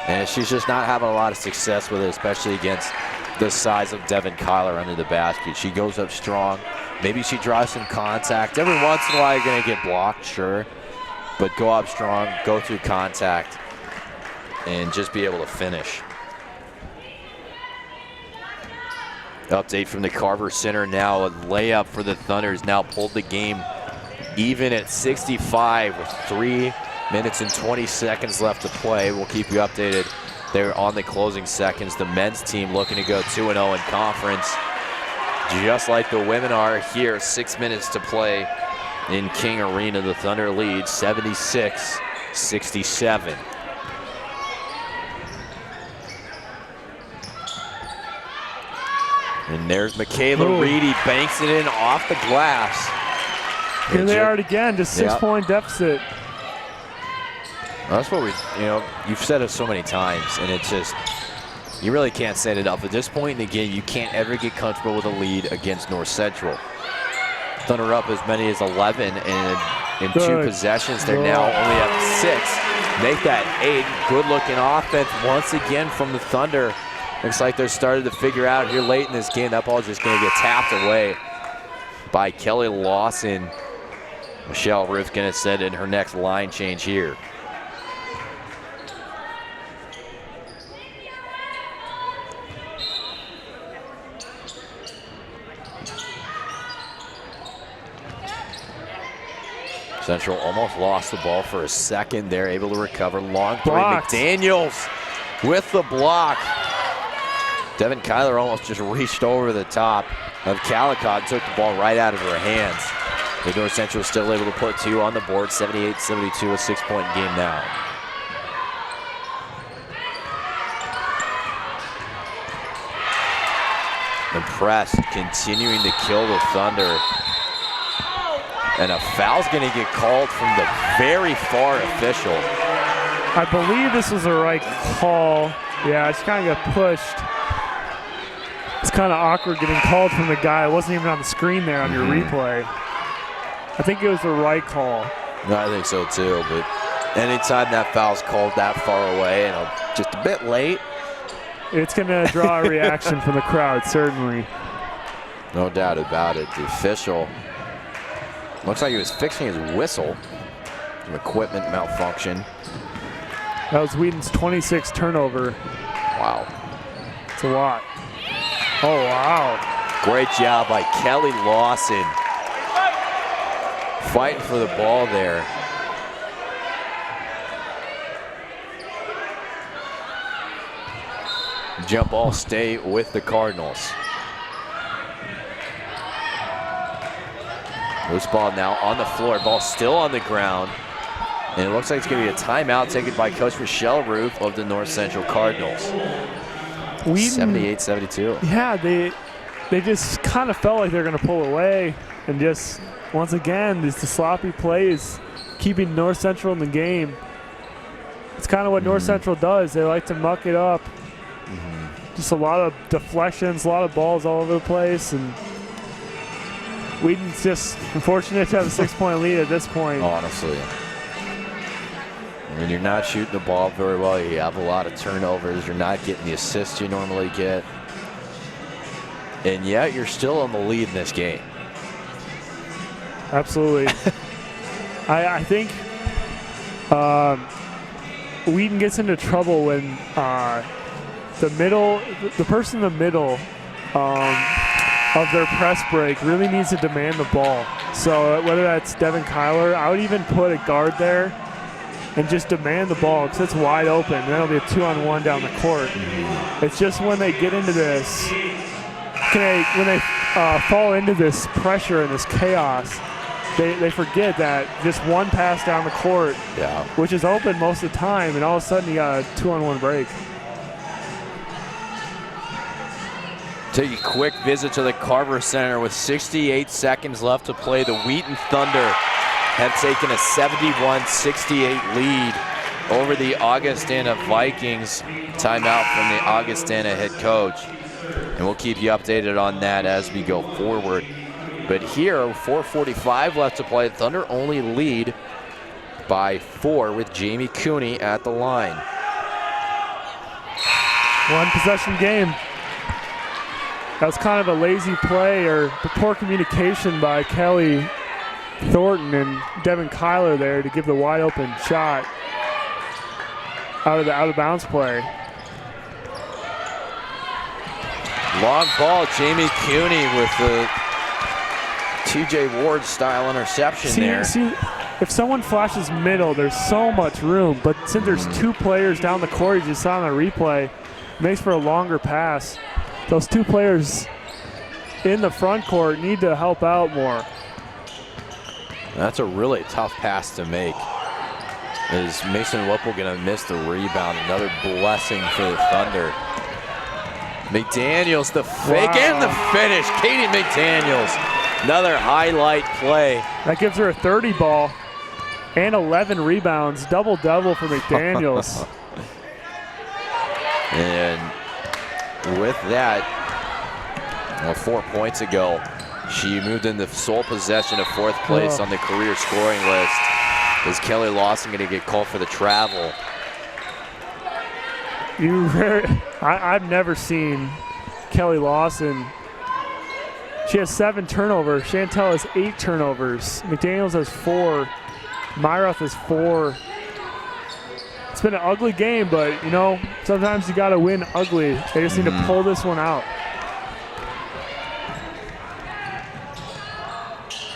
and she's just not having a lot of success with it, especially against the size of Devin Kyler under the basket. She goes up strong. Maybe she draws some contact. Every once in a while, you're going to get blocked, sure, but go up strong, go through contact, and just be able to finish. Update from the Carver Center now. A layup for the Thunders now pulled the game even at 65 with 3 minutes and 20 seconds left to play. We'll keep you updated there on the closing seconds. The men's team looking to go 2-0 in conference, just like the women are here. 6 minutes to play in King Arena. The Thunder lead 76-67. And there's Michaela Reedy, banks it in off the glass. Here they are again, just 6-point deficit. That's what you've said it so many times, and it's just, you really can't say it enough. At this point in the game, you can't ever get comfortable with a lead against North Central. Thunder up as many as 11, and in 2 possessions, they're now only up 6. Make that 8. Good looking offense once again from the Thunder. Looks like they're starting to figure out here late in this game that ball's just going to get tapped away by Kelly Lawson. Michelle Ruth going to set in her next line change here. Central almost lost the ball for a second. They're able to recover. Long three. McDaniels with the block. Devin Kyler almost just reached over the top of Calicott, took the ball right out of her hands. The North Central still able to put 2 on the board, 78-72, a 6-point game now. The press continuing to kill the Thunder. And a foul's going to get called from the very far official. I believe this was the right call. Yeah, it's kind of got pushed. It's kind of awkward getting called from the guy. It wasn't even on the screen there on your replay. I think it was the right call. No, I think so too, but anytime that foul's called that far away and just a bit late, it's going to draw a reaction from the crowd, certainly. No doubt about it. The official looks like he was fixing his whistle. Some equipment malfunction. That was Wheaton's 26th turnover. Wow. It's a lot. Oh, wow. Great job by Kelly Lawson. Fighting for the ball there. Jump ball stay with the Cardinals. Loose ball now on the floor. Ball still on the ground. And it looks like it's going to be a timeout taken by Coach Michelle Roof of the North Central Cardinals. 78-72. Yeah, they just kind of felt like they're going to pull away. And just, once again, just the sloppy plays, keeping North Central in the game. It's kind of what North Central does. They like to muck it up. Just a lot of deflections, a lot of balls all over the place. And Wheaton's just unfortunate to have a 6-point lead at this point. Honestly. When you're not shooting the ball very well, you have a lot of turnovers. You're not getting the assists you normally get. And yet you're still in the lead in this game. Absolutely. I think Wheaton gets into trouble when the person in the middle of their press break really needs to demand the ball. So whether that's Devin Kyler, I would even put a guard there and just demand the ball because it's wide open. And that'll be a 2-on-1 down the court. It's just when they get into this, when they fall into this pressure and this chaos, they forget that just one pass down the court, which is open most of the time, and all of a sudden you got a 2-on-1 break. Take a quick visit to the Carver Center with 68 seconds left to play. The Wheaton Thunder have taken a 71-68 lead over the Augustana Vikings. Timeout from the Augustana head coach. And we'll keep you updated on that as we go forward. But here, 4:45 left to play. Thunder only lead by 4 with Jamie Cooney at the line. One possession game. That was kind of a lazy play or poor communication by Kelly Thornton and Devin Kyler there to give the wide open shot out of the out of bounds play. Long ball, Jamie Cooney with the TJ Ward style interception there. See, if someone flashes middle, there's so much room, but since there's 2 players down the court, you just saw on the replay, it makes for a longer pass. Those 2 players in the front court need to help out more. That's a really tough pass to make. Is Mason Whipple gonna miss the rebound? Another blessing for the Thunder. McDaniels, the fake and the finish. Katie McDaniels, another highlight play. That gives her a 30 ball and 11 rebounds, double-double for McDaniels. And with that, 4 points ago, she moved into sole possession of 4th place on the career scoring list. Is Kelly Lawson going to get called for the travel? I've never seen Kelly Lawson. She has 7 turnovers. Chantel has 8 turnovers. McDaniels has 4. Myroth has 4. It's been an ugly game, but you know, sometimes you got to win ugly. They just need to pull this one out.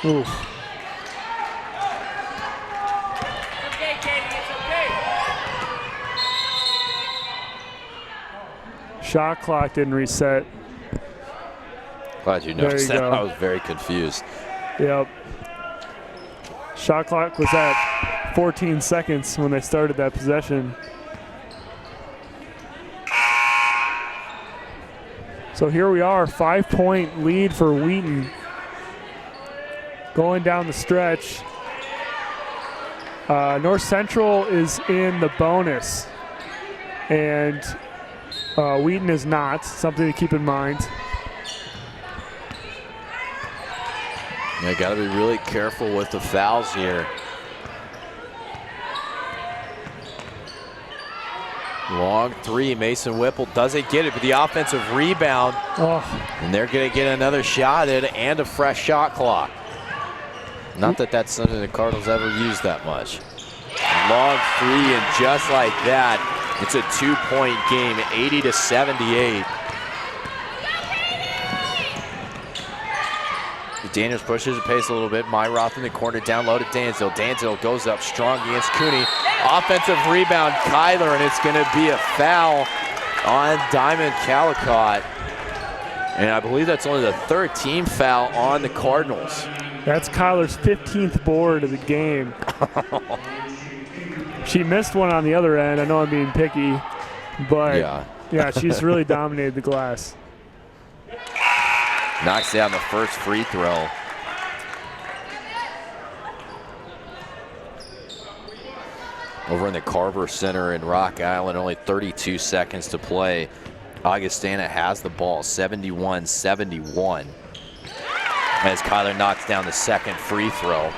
Ooh. Shot clock didn't reset. Glad you noticed that. I was very confused. Yep. Shot clock was at 14 seconds when they started that possession. So here we are, 5-point lead for Wheaton. Going down the stretch. North Central is in the bonus. And Wheaton is not, something to keep in mind. Yeah, got to be really careful with the fouls here. Long 3, Mason Whipple doesn't get it, but the offensive rebound. And they're going to get another shot at it and a fresh shot clock. Not that that's something the Cardinals ever used that much. Long 3, and just like that, it's a 2-point game, 80-78. Daniels pushes the pace a little bit. Myroth in the corner, down low to Danzel. Danzel goes up strong against Cooney. Offensive rebound, Kyler, and it's going to be a foul on Diamond Calicott. And I believe that's only the 3rd team foul on the Cardinals. That's Kyler's 15th board of the game. She missed one on the other end. I know I'm being picky, but yeah, she's really dominated the glass. Knocks down the first free throw. Over in the Carver Center in Rock Island, only 32 seconds to play. Augustana has the ball, 71-71. As Kyler knocks down the second free throw.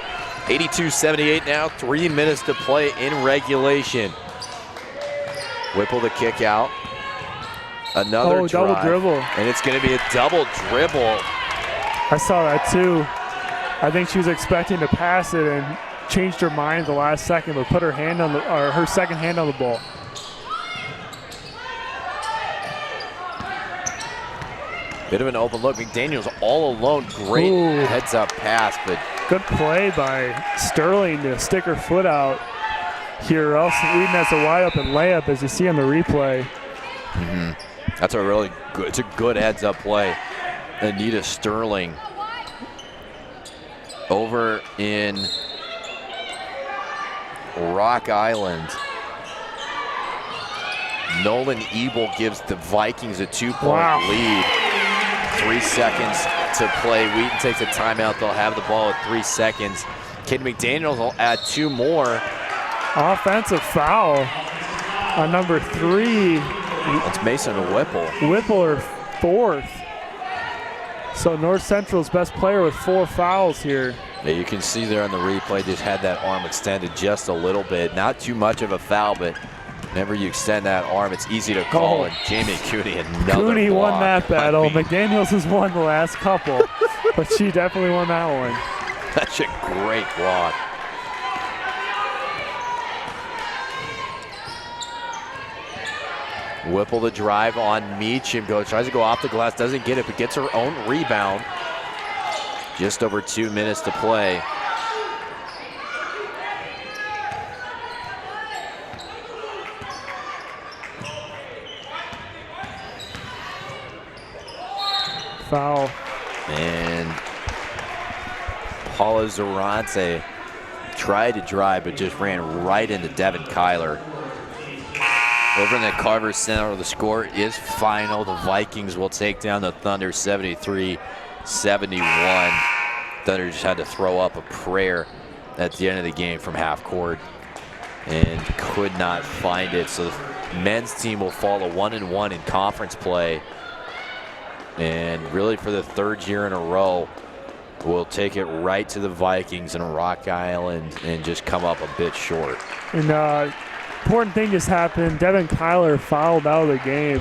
82-78 now, 3 minutes to play in regulation. Whipple the kick out. Another drive, double dribble. And it's going to be a double dribble. I saw that too. I think she was expecting to pass it and changed her mind at the last second, but put her hand on her second hand on the ball. Bit of an open look. McDaniels all alone. Great heads-up pass, but good play by Sterling to stick her foot out here. Else Wheaton has a wide open layup, as you see on the replay. That's a really good. It's a good heads-up play. Anita Sterling over in Rock Island. Nolan Ebel gives the Vikings a 2-point lead. 3 seconds to play. Wheaton takes a timeout. They'll have the ball at 3 seconds. Katie McDaniels will add 2 more. Offensive foul on number 3. It's Mason Whipple. Whipple, her 4th. So North Central's best player with 4 fouls here. Yeah, you can see there on the replay, just had that arm extended just a little bit. Not too much of a foul, but whenever you extend that arm, it's easy to call. And Jamie Cooney, another Cooney block. won that battle. McDaniels has won the last couple, but she definitely won that one. That's a great block. Whipple the drive on Meacham. Tries to go off the glass, doesn't get it, but gets her own rebound. Just over 2 minutes to play. Foul. And Paula Zarante tried to drive, but just ran right into Devin Kyler. Over in the Carver Center, the score is final. The Vikings will take down the Thunder 73-71. Thunder just had to throw up a prayer at the end of the game from half court and could not find it. So the men's team will fall to 1-1 in conference play. And really for the 3rd year in a row, will take it right to the Vikings in Rock Island and just come up a bit short. And important thing just happened. Devin Kyler fouled out of the game.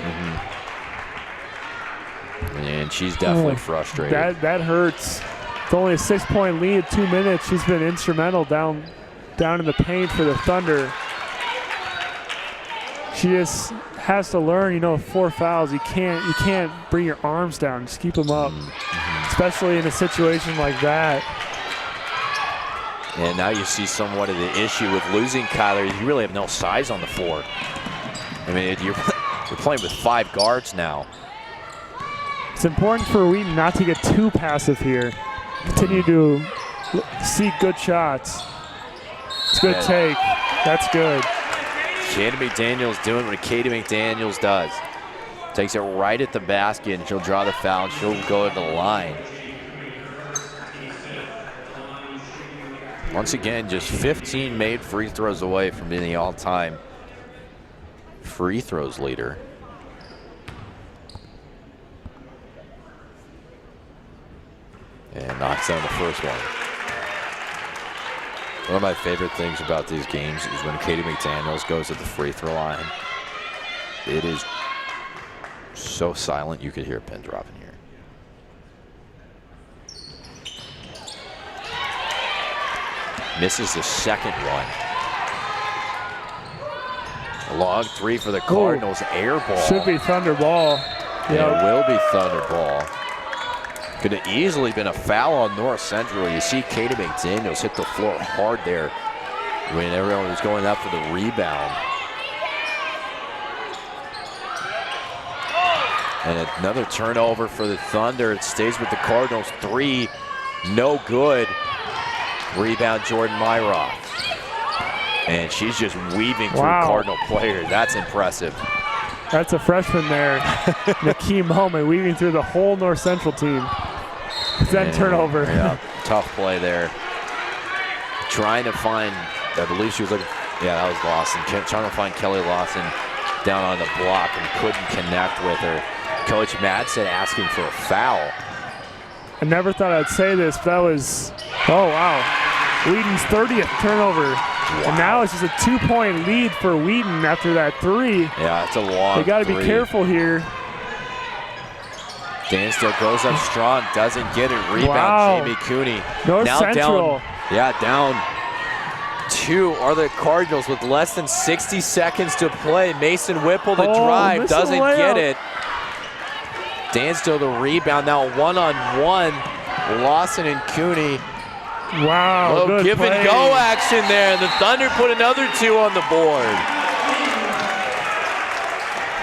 And she's definitely frustrated. That hurts. It's only a 6-point lead, 2 minutes. She's been instrumental down in the paint for the Thunder. She just has to learn, 4 fouls. You can't bring your arms down. Just keep them up, especially in a situation like that. And now you see somewhat of the issue with losing Kyler. You really have no size on the floor. I mean, you're playing with 5 guards now. It's important for Wheaton not to get too passive here. Continue to seek good shots. It's a good take. That's good. Katie McDaniels doing what Katie McDaniels does. Takes it right at the basket, and she'll draw the foul, and she'll go to the line. Once again, just 15 made free throws away from being the all-time free throws leader. And knocks down the first one. One of my favorite things about these games is when Katie McDaniels goes at the free throw line. It is so silent you could hear a pin drop in here. Misses the second one. A long 3 for the Cardinals. Air ball. Should be Thunder ball. Yeah, it will be Thunder ball. Could have easily been a foul on North Central. You see Katie McDaniels hit the floor hard there when everyone was going up for the rebound. And another turnover for the Thunder. It stays with the Cardinals. 3, no good. Rebound Jordan Myroff. And she's just weaving through Cardinal players. That's impressive. That's a freshman there. In a key moment, weaving through the whole North Central team. Then turnover. Yeah, tough play there. Trying to find, I believe she was looking, yeah, that was Lawson. Trying to find Kelly Lawson down on the block and couldn't connect with her. Coach Madsen asking for a foul. I never thought I'd say this, but that was, oh wow. Wheaton's 30th turnover. Wow. And now it's just a 2-point lead for Wheaton after that 3. Yeah, it's a long They got to be careful here. Dansdale goes up strong, doesn't get it. Rebound, Jamie Cooney. North now Central. Down 2 are the Cardinals with less than 60 seconds to play. Mason Whipple the drive, doesn't get it. Dansdale the rebound, now 1-on-1. Lawson and Cooney. Wow, good give play. and go action there. The Thunder put another 2 on the board.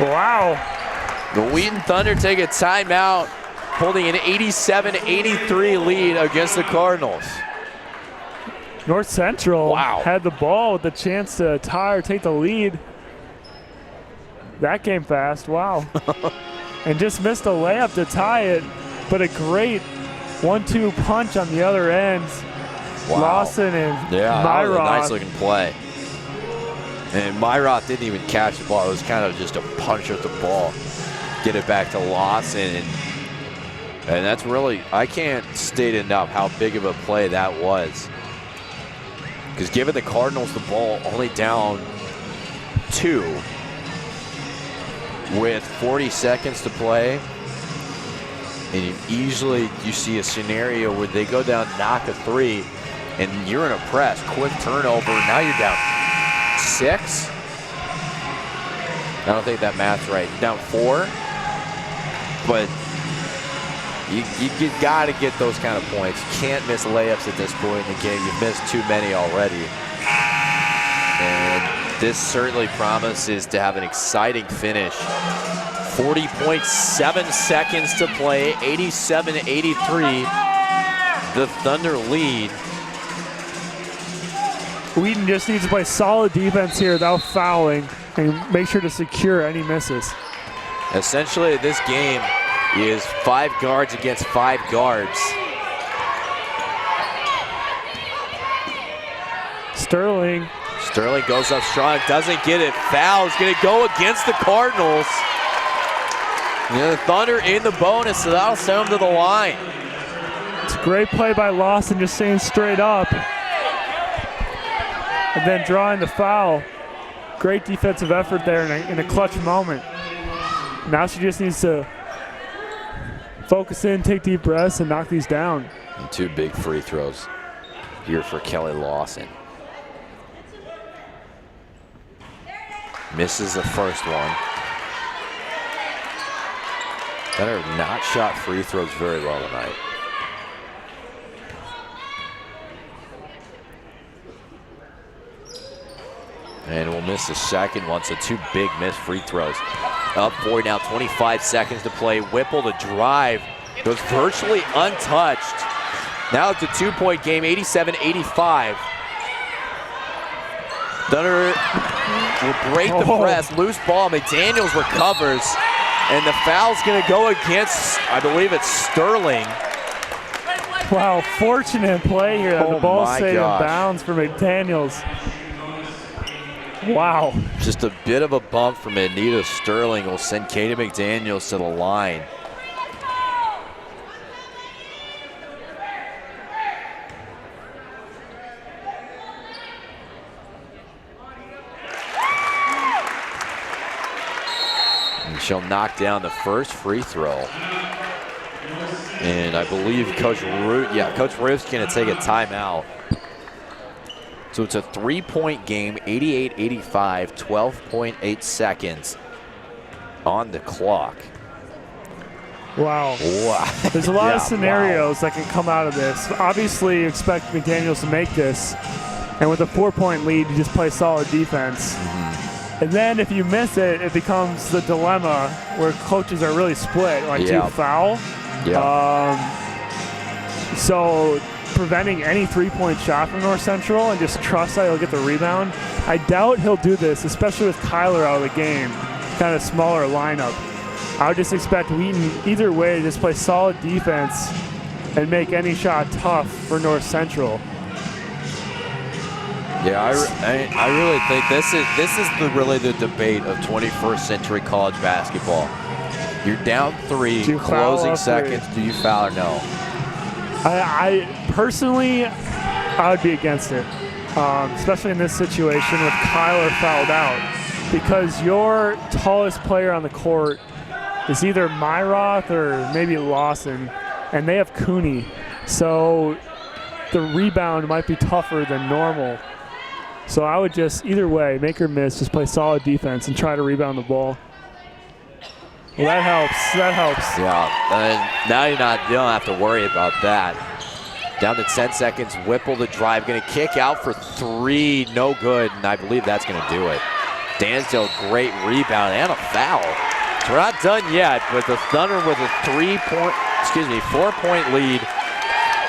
Wow. The Wheaton Thunder take a timeout, holding an 87-83 lead against the Cardinals. North Central had the ball with the chance to tie or take the lead. That came fast, wow. And just missed a layup to tie it. but a great 1-2 punch on the other end. Wow. Lawson and Yeah, that was a Myroth. nice looking play. And Myroth didn't even catch the ball. It was kind of just a punch at the ball. Get it back to Lawson. And that's really, I can't state enough how big of a play that was. Because giving the Cardinals the ball only down 2 with 40 seconds to play, and usually you see a scenario where they go down, knock a 3, and you're in a press, quick turnover, now you're down 6? I don't think that math's right. Down 4? But you got to get those kind of points. You can't miss layups at this point in the game. You've missed too many already. And this certainly promises to have an exciting finish. 40.7 seconds to play, 87-83. The Thunder lead. Wheaton just needs to play solid defense here without fouling and make sure to secure any misses. Essentially, this game is 5 guards against 5 guards. Sterling goes up strong, doesn't get it. Foul is going to go against the Cardinals. The Thunder in the bonus, so that'll send them to the line. It's a great play by Lawson, just staying straight up. And then drawing the foul. Great defensive effort there in a clutch moment. Now she just needs to focus in, take deep breaths, and knock these down. And 2 big free throws here for Kelly Lawson. Misses the first one. Thunder have not shot free throws very well tonight. And we'll miss the second one, so 2 big missed free throws. Up 4 now, 25 seconds to play. Whipple to drive, goes virtually untouched. Now it's a 2-point game, 87-85. Thunder will break the press, loose ball. McDaniels recovers, and the foul's going to go against, I believe it's Sterling. Wow, fortunate play here. The ball stayed in bounds for McDaniels. Wow. Just a bit of a bump from Anita Sterling will send Katie McDaniels to the line. And she'll knock down the first free throw. And I believe Coach Ruth's going to take a timeout. So it's a 3-point game, 88-85, 12.8 seconds on the clock. Wow. There's a lot of scenarios that can come out of this. Obviously, you expect McDaniels to make this. And with a 4-point lead, you just play solid defense. And then if you miss it, it becomes the dilemma where coaches are really split. Like, do you foul? So preventing any 3-point shot from North Central and just trust that he'll get the rebound. I doubt he'll do this, especially with Kyler out of the game. Kind of smaller lineup. I would just expect Wheaton either way to just play solid defense and make any shot tough for North Central. Yeah, I really think this is really the debate of 21st century college basketball. You're down 3, closing seconds. Do you foul or no? I personally, I would be against it, especially in this situation with Kyler fouled out, because your tallest player on the court is either Myroth or maybe Lawson, and they have Cooney, so the rebound might be tougher than normal. So I would just, either way, make or miss, just play solid defense and try to rebound the ball. Well, that helps. That helps. Yeah, now you don't have to worry about that. Down to 10 seconds. Whipple the drive, going to kick out for 3, no good, and I believe that's going to do it. Dansdale, great rebound and a foul. So we're not done yet, but the Thunder with a 4-point lead.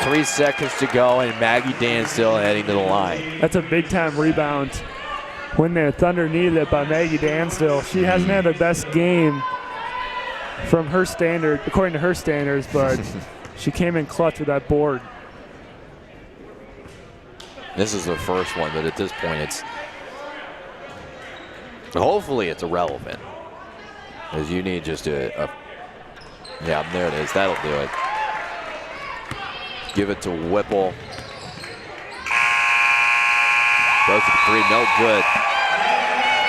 3 seconds to go, and Maggie Dansdale heading to the line. That's a big-time rebound when the Thunder needed it by Maggie Dansdale. She hasn't had the best game from her standard, according to her standards, but she came in clutch with that board. This is the first one, but at this point, it's hopefully it's irrelevant, because you need just yeah, there it is. That'll do it. Give it to Whipple. Goes to the three, no good.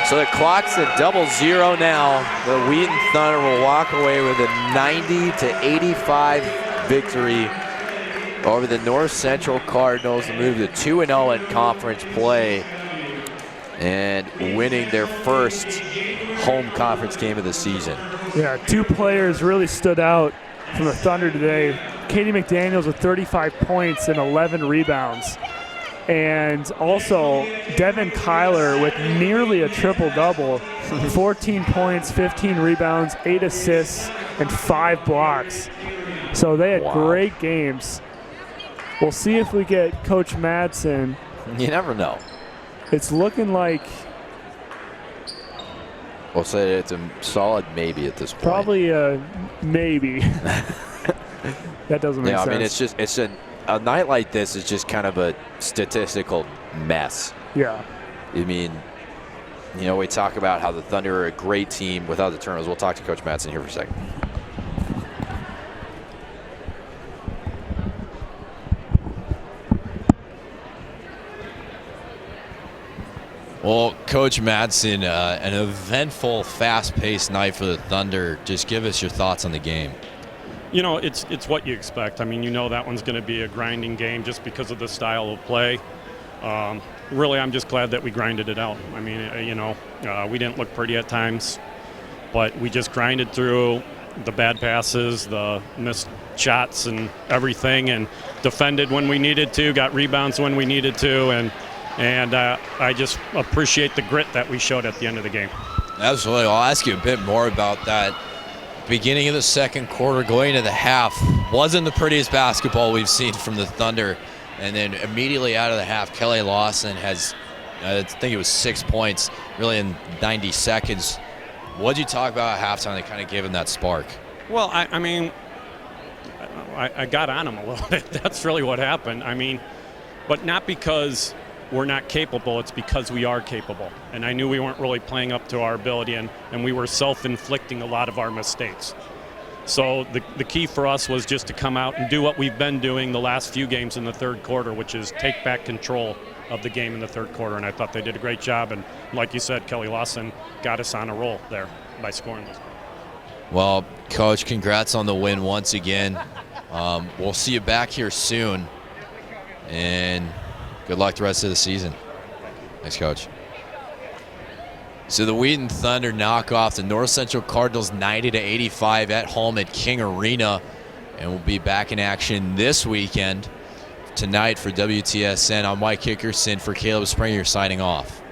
So the clock's at 0-0 now. The Wheaton Thunder will walk away with a 90-85 victory over the North Central Cardinals to move to 2-0 in conference play and winning their first home conference game of the season. Yeah, 2 players really stood out from the Thunder today. Katie McDaniels with 35 points and 11 rebounds. And also Devin Kyler with nearly a triple-double, 14 points, 15 rebounds, 8 assists, and 5 blocks. So they had great games. We'll see if we get Coach Madsen. You never know. It's looking like we'll say it's a solid maybe at this point. probably a maybe. That doesn't make sense. Yeah, I mean, it's just a night like this is just kind of a statistical mess. Yeah. I mean, you know, we talk about how the Thunder are a great team without the turnovers. We'll talk to Coach Madsen here for a second. Well, Coach Madsen, an eventful, fast-paced night for the Thunder. Just give us your thoughts on the game. You know, it's what you expect. I mean, you know that one's going to be a grinding game just because of the style of play. Really, I'm just glad that we grinded it out. I mean, you know, we didn't look pretty at times, but we just grinded through the bad passes, the missed shots and everything, and defended when we needed to, got rebounds when we needed to, and I just appreciate the grit that we showed at the end of the game. Absolutely. I'll ask you a bit more about that. Beginning of the second quarter, going into the half, wasn't the prettiest basketball we've seen from the Thunder. And then immediately out of the half, Kelly Lawson has, I think it was 6 points, really in 90 seconds. What did you talk about at halftime that kind of gave him that spark? Well, I mean, I got on him a little bit. That's really what happened. I mean, but not because we're not capable, it's because we are capable. And I knew we weren't really playing up to our ability, and we were self-inflicting a lot of our mistakes. So the key for us was just to come out and do what we've been doing the last few games in the third quarter, which is take back control of the game in the third quarter. And I thought they did a great job. And like you said, Kelly Lawson got us on a roll there by scoring this. Well, Coach, congrats on the win once again. We'll see you back here soon. And good luck the rest of the season. Thanks, Coach. So the Wheaton Thunder knock off the North Central Cardinals 90-85 at home at King Arena. And we'll be back in action this weekend tonight for WTSN. I'm Mike Hickerson for Caleb Springer signing off.